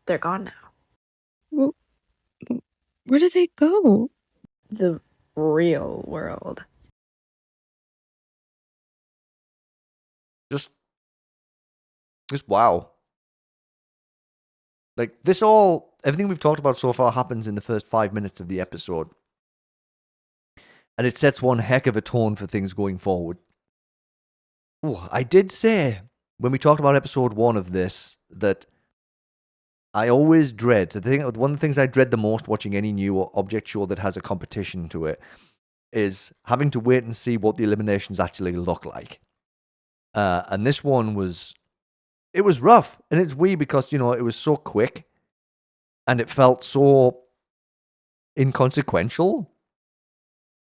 They're gone now. Where did they go? The real world. Just wow. Like, everything we've talked about so far happens in the first 5 minutes of the episode. And it sets one heck of a tone for things going forward. Ooh, I did say, when we talked about episode 1 of this, that I always dread, one of the things I dread the most watching any new object show that has a competition to it is having to wait and see what the eliminations actually look like. And this one was rough, and it's weird because, it was so quick, and it felt so inconsequential,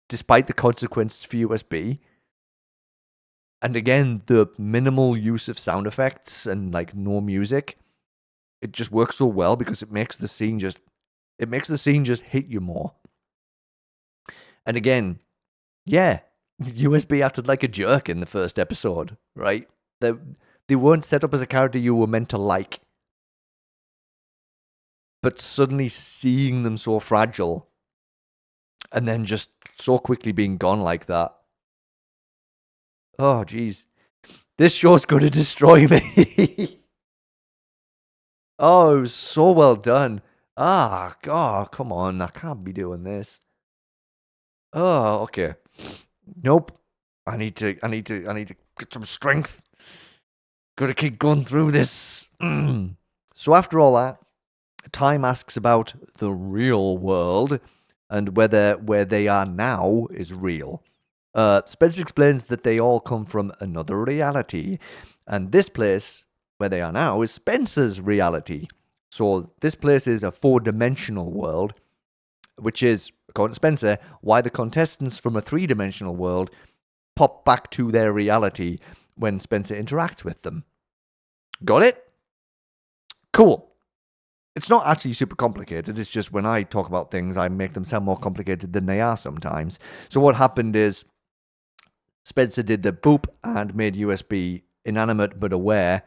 despite the consequences for USB. And again, the minimal use of sound effects and like no music, it just works so well because it makes the scene just hit you more. And again, yeah, USB acted like a jerk in the first episode, right? They weren't set up as a character you were meant to like. But suddenly seeing them so fragile and then just so quickly being gone like that. Oh, jeez. This show's going to destroy me. Oh, it was so well done. God, come on. I can't be doing this. Oh, okay. Nope. I need to get some strength. Gotta keep going through this. So after all that, Time asks about the real world and whether where they are now is real. Spencer explains that they all come from another reality, and this place where they are now is Spencer's reality. So this place is a 4-dimensional world, which is, according to Spencer, why the contestants from a 3-dimensional world pop back to their reality when Spencer interacts with them. Got it? Cool. It's not actually super complicated. It's just when I talk about things, I make them sound more complicated than they are sometimes. So what happened is Spencer did the boop and made USB inanimate but aware,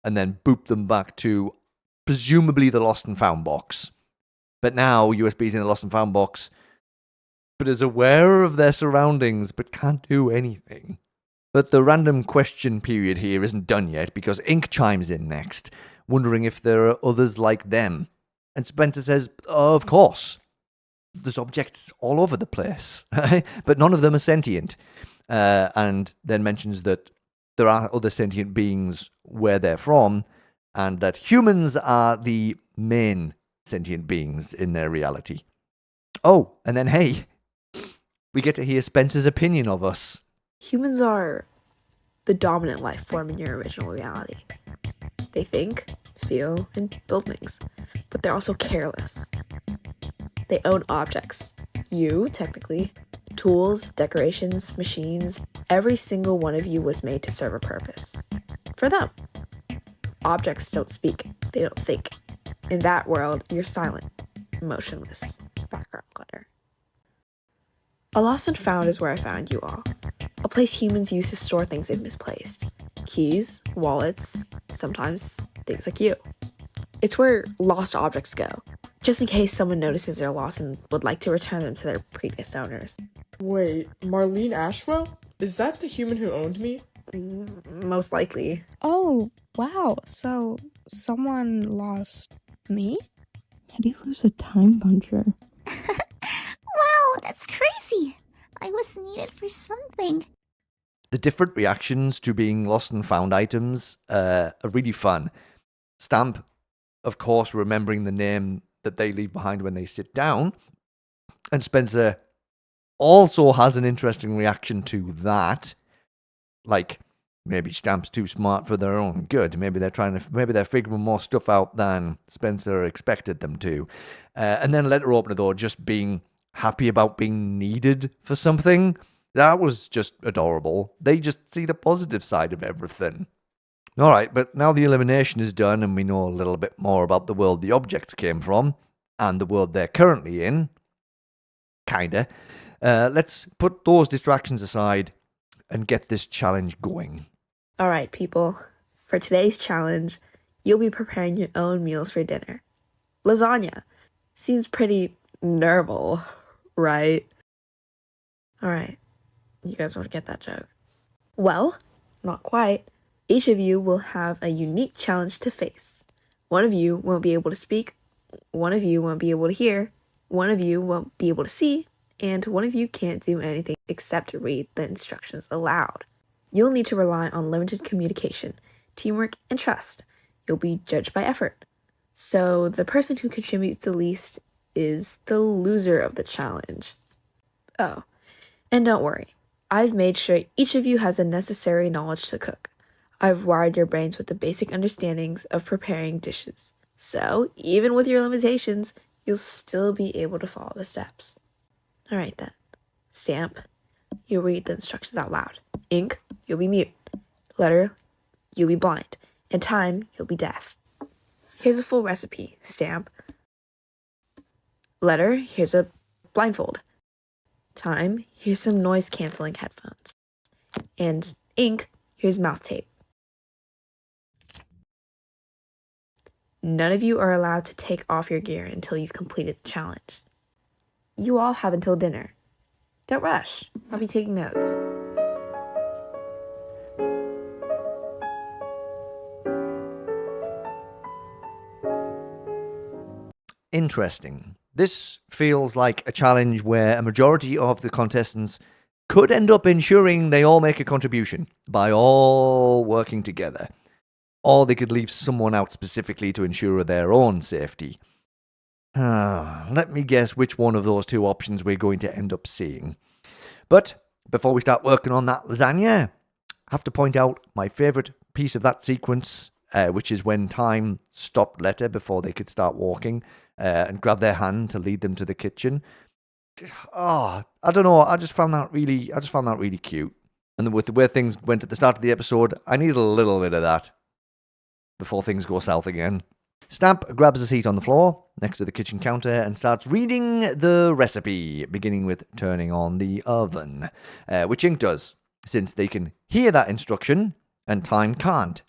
and then booped them back to presumably the lost and found box. But now USB's in the lost and found box, but is aware of their surroundings but can't do anything. But the random question period here isn't done yet because Ink chimes in next, wondering if there are others like them. And Spencer says, oh, of course. There's objects all over the place, but none of them are sentient. And then mentions that there are other sentient beings where they're from, and that humans are the main sentient beings in their reality. Oh, and then hey, we get to hear Spencer's opinion of us. Humans are the dominant life form in your original reality. They think, feel, and build things, but they're also careless. They own objects. You, technically. Tools, decorations, machines. Every single one of you was made to serve a purpose. For them. Objects don't speak. They don't think. In that world, you're silent, motionless, background clutter. A lost and found is where I found you all. A place humans use to store things they've misplaced. Keys, wallets, sometimes things like you. It's where lost objects go, just in case someone notices they're lost and would like to return them to their previous owners. Wait, Marlene Ashwell? Is that the human who owned me? Most likely. Oh, wow. So, someone lost me? How do you lose a time puncher? Wow, that's crazy. I was needed for something. The different reactions to being lost and found items are really fun. Stamp, of course, remembering the name that they leave behind when they sit down. And Spencer also has an interesting reaction to that. Like, maybe Stamp's too smart for their own good. Maybe they're figuring more stuff out than Spencer expected them to. And then letter opener, though, just being happy about being needed for something. That was just adorable. They just see the positive side of everything. Alright, but now the elimination is done and we know a little bit more about the world the objects came from and the world they're currently in. Kinda. Let's put those distractions aside and get this challenge going. Alright, people. For today's challenge, you'll be preparing your own meals for dinner. Lasagna. Seems pretty nerval, right? Alright. You guys won't get that joke. Well, not quite. Each of you will have a unique challenge to face. One of you won't be able to speak, one of you won't be able to hear, one of you won't be able to see, and one of you can't do anything except read the instructions aloud. You'll need to rely on limited communication, teamwork, and trust. You'll be judged by effort. So the person who contributes the least is the loser of the challenge. Oh, and don't worry. I've made sure each of you has the necessary knowledge to cook. I've wired your brains with the basic understandings of preparing dishes. So, even with your limitations, you'll still be able to follow the steps. Alright then. Stamp, you'll read the instructions out loud. Ink, you'll be mute. Letter, you'll be blind. And time, you'll be deaf. Here's a full recipe. Stamp. Letter, here's a blindfold. Time, here's some noise-canceling headphones. And ink, here's mouth tape. None of you are allowed to take off your gear until you've completed the challenge. You all have until dinner. Don't rush. I'll be taking notes. Interesting. This feels like a challenge where a majority of the contestants could end up ensuring they all make a contribution by all working together. Or they could leave someone out specifically to ensure their own safety. Let me guess which one of those two options we're going to end up seeing. But before we start working on that lasagna, I have to point out my favourite piece of that sequence, which is when time stopped Letter before they could start walking and grab their hand to lead them to the kitchen. I don't know. I just found that really cute. And with the way things went at the start of the episode, I need a little bit of that before things go south again. Stamp grabs a seat on the floor next to the kitchen counter and starts reading the recipe, beginning with turning on the oven, which Ink does, since they can hear that instruction and time can't.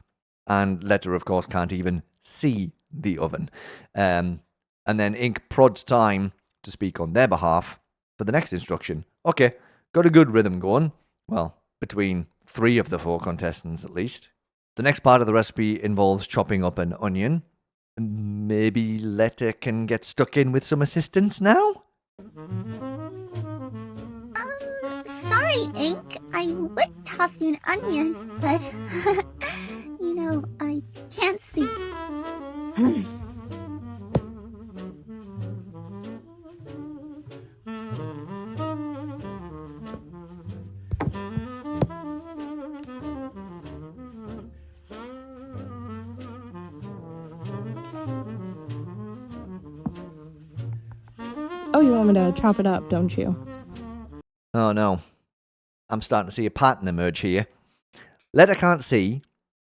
And Letter, of course, can't even see the oven. And then Ink prods time to speak on their behalf for the next instruction. Okay, got a good rhythm going. Well, between 3 of the 4 contestants at least. The next part of the recipe involves chopping up an onion. Maybe Letter can get stuck in with some assistance now? Sorry, Ink. I would toss you an onion, but, I can't see. Oh, you want me to chop it up, don't you? Oh no. I'm starting to see a pattern emerge here. Letter can't see,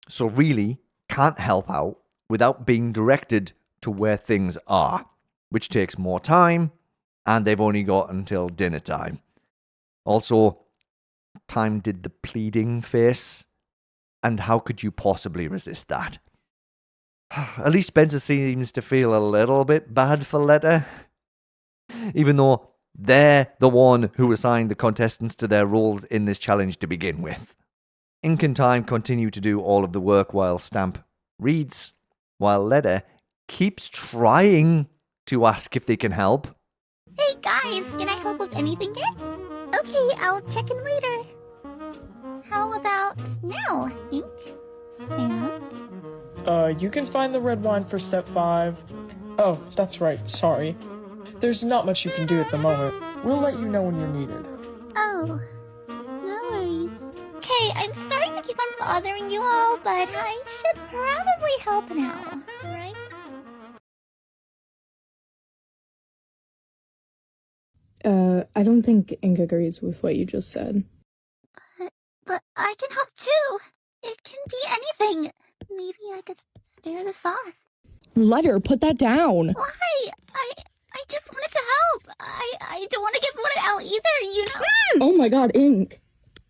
so really can't help out without being directed to where things are, which takes more time, and they've only got until dinner time. Also, time did the pleading face, and how could you possibly resist that? At least Spencer seems to feel a little bit bad for Letter. Even though they're the one who assigned the contestants to their roles in this challenge to begin with. Ink and Time continue to do all of the work while Stamp reads, while Letter keeps trying to ask if they can help. Hey guys, can I help with anything yet? Okay, I'll check in later. How about now, Ink? Stamp? You can find the red wine for step 5. Oh, that's right, sorry. There's not much you can do at the moment. We'll let you know when you're needed. Oh, no worries. Okay, I'm sorry to keep on bothering you all, but I should probably help now, right? I don't think Ink agrees with what you just said. But I can help too. It can be anything. Maybe I could stir the sauce. Letter, put that down. Why? I just wanted to help. I don't want to get voted out either, Oh my god, Ink.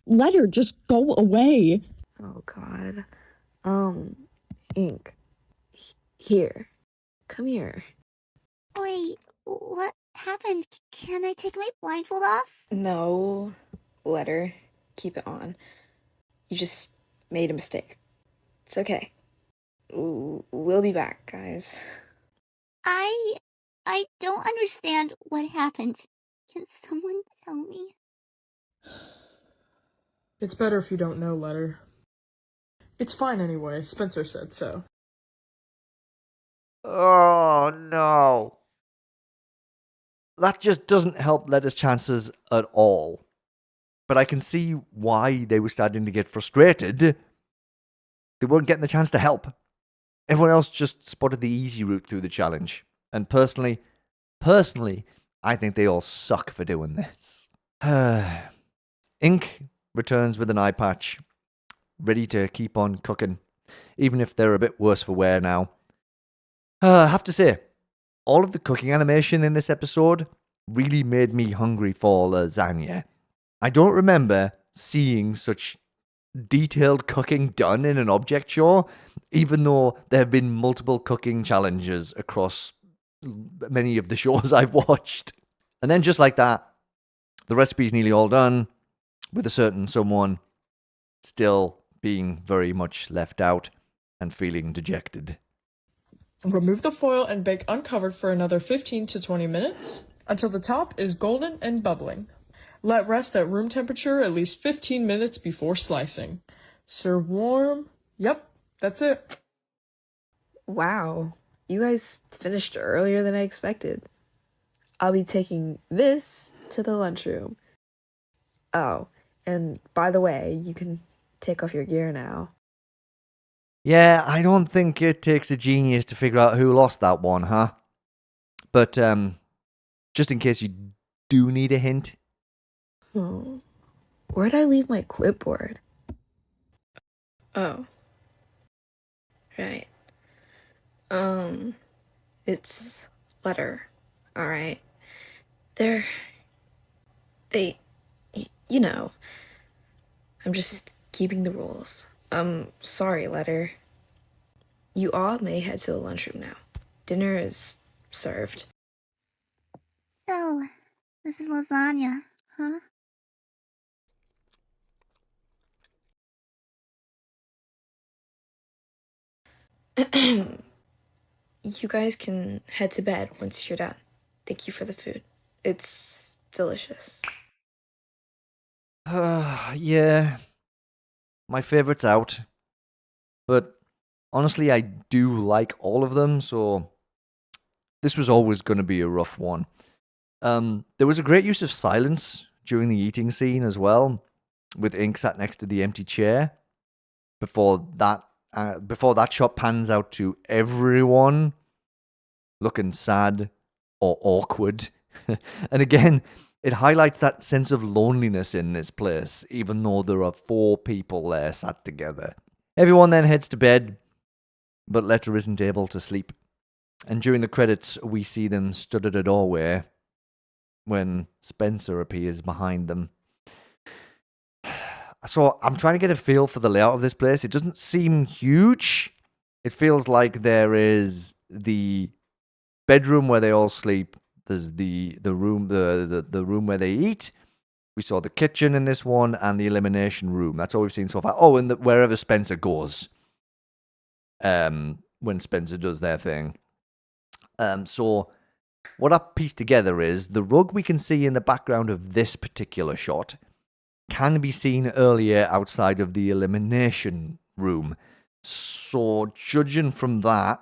Letter, just go away. Oh god. Ink. Here. Come here. Wait, what happened? Can I take my blindfold off? No. Letter. Keep it on. You just made a mistake. It's okay. We'll be back, guys. I don't understand what happened. Can someone tell me? It's better if you don't know, Letter. It's fine anyway, Spencer said so. Oh, no. That just doesn't help Letter's chances at all. But I can see why they were starting to get frustrated. They weren't getting the chance to help. Everyone else just spotted the easy route through the challenge. And personally, I think they all suck for doing this. Ink returns with an eye patch, ready to keep on cooking, even if they're a bit worse for wear now. I have to say, all of the cooking animation in this episode really made me hungry for lasagna. I don't remember seeing such detailed cooking done in an object show, even though there have been multiple cooking challenges across many of the shows I've watched. And then just like that, the recipe's nearly all done, with a certain someone still being very much left out and feeling dejected. Remove the foil and bake uncovered for another 15 to 20 minutes until the top is golden and bubbling. Let rest at room temperature at least 15 minutes before slicing. Serve warm. Yep, that's it. Wow, you guys finished earlier than I expected. I'll be taking this to the lunchroom. Oh, and by the way, you can take off your gear now. Yeah, I don't think it takes a genius to figure out who lost that one, huh? But, just in case you do need a hint. Where'd I leave my clipboard? Oh. Right. It's letter. Alright. You know. I'm just keeping the rules. Sorry, letter. You all may head to the lunchroom now. Dinner is served. So, this is lasagna, huh? You guys can head to bed once you're done. Thank you for the food. It's delicious. Yeah. My favorite's out. But honestly, I do like all of them, so this was always going to be a rough one. There was a great use of silence during the eating scene as well, with Ink sat next to the empty chair. Before that shot pans out to everyone looking sad or awkward. And again, it highlights that sense of loneliness in this place, even though there are 4 people there sat together. Everyone then heads to bed, but Letter isn't able to sleep. And during the credits, we see them stood at a doorway when Spencer appears behind them. So I'm trying to get a feel for the layout of this place. It doesn't seem huge. It feels like there is the bedroom where they all sleep. There's the room where they eat. We saw the kitchen in this one and the elimination room. That's all we've seen so far. Oh, and wherever Spencer goes. When Spencer does their thing. So what I've pieced together is the rug we can see in the background of this particular shot can be seen earlier outside of the elimination room. So judging from that,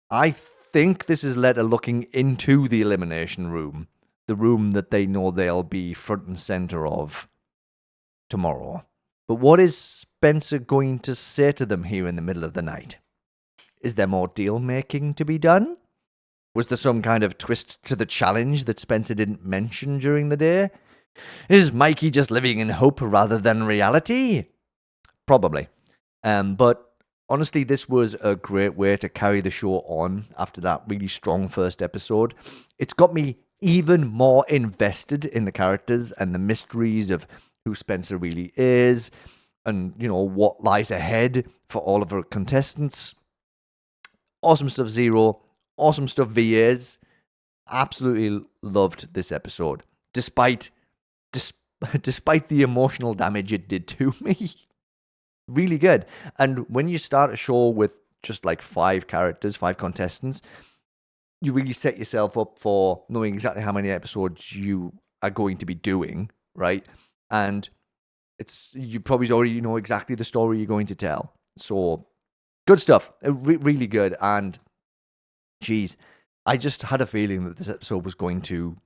I think this is Letter looking into the elimination room, the room that they know they'll be front and center of tomorrow. But what is Spencer going to say to them here in the middle of the night? Is there more deal making to be done? Was there some kind of twist to the challenge that Spencer didn't mention during the day? Is Mikey just living in hope rather than reality? Probably. But honestly, this was a great way to carry the show on after that really strong first episode. It's got me even more invested in the characters and the mysteries of who Spencer really is and, you know, what lies ahead for all of our contestants. Awesome stuff, Zero. Awesome stuff, VAs. Absolutely loved this episode. Despite the emotional damage it did to me. Really good. And when you start a show with just like 5 characters, 5 contestants, you really set yourself up for knowing exactly how many episodes you are going to be doing, right? And you probably already know exactly the story you're going to tell. So, good stuff. Really good. And Jeez, I just had a feeling that this episode was going to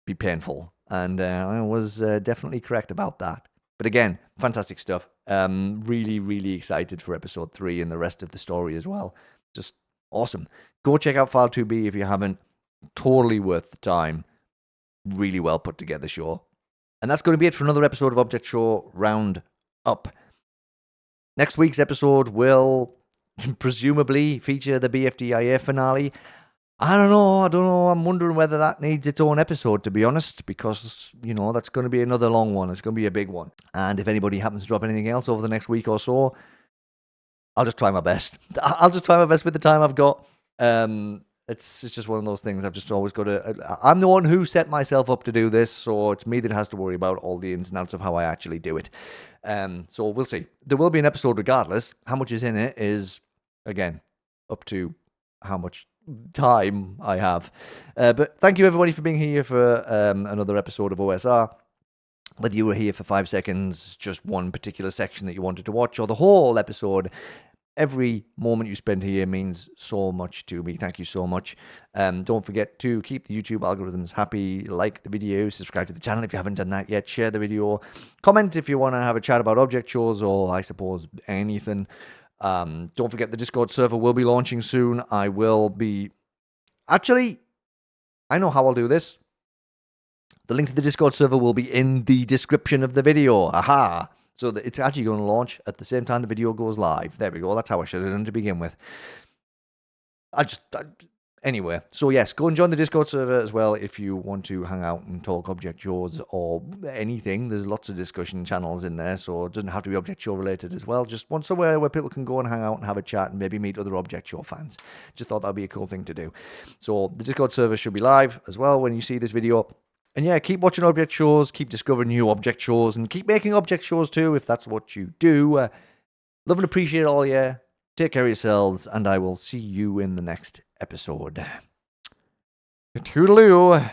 be painful, and I was definitely correct about that. But again, fantastic stuff. Really, really excited for episode 3 and the rest of the story as well. Just awesome. Go check out File 2B if you haven't. Totally worth the time. Really well put together show. And that's going to be it for another episode of Object Show Roundup. Next week's episode will presumably feature the BFDIF finale. I don't know. I'm wondering whether that needs its own episode, to be honest, because, that's going to be another long one. It's going to be a big one. And if anybody happens to drop anything else over the next week or so, I'll just try my best. I'll just try my best with the time I've got. It's just one of those things. I've just always got to... I'm the one who set myself up to do this, so it's me that has to worry about all the ins and outs of how I actually do it. So we'll see. There will be an episode regardless. How much is in it is, again, up to how much time I have. But thank you everybody for being here for another episode of OSR. Whether you were here for 5 seconds, just one particular section that you wanted to watch, or the whole episode, every moment you spend here means so much to me. Thank you so much. Don't forget to keep the YouTube algorithms happy. Like the video, subscribe to the channel if you haven't done that yet. Share the video. Comment if you want to have a chat about object shows or, I suppose, anything. Don't forget the Discord server will be launching soon. I will be... Actually, I know how I'll do this. The link to the Discord server will be in the description of the video. Aha! So that it's actually going to launch at the same time the video goes live. There we go. That's how I should have done to begin with. Anyway, so yes, go and join the Discord server as well if you want to hang out and talk object shows or anything. There's lots of discussion channels in there, so it doesn't have to be object show related as well. Just want somewhere where people can go and hang out and have a chat and maybe meet other object show fans. Just thought that'd be a cool thing to do. So the Discord server should be live as well when you see this video. And yeah, keep watching object shows, keep discovering new object shows, and keep making object shows too if that's what you do. Love and appreciate all you. Take care of yourselves, and I will see you in the next episode. Toodaloo.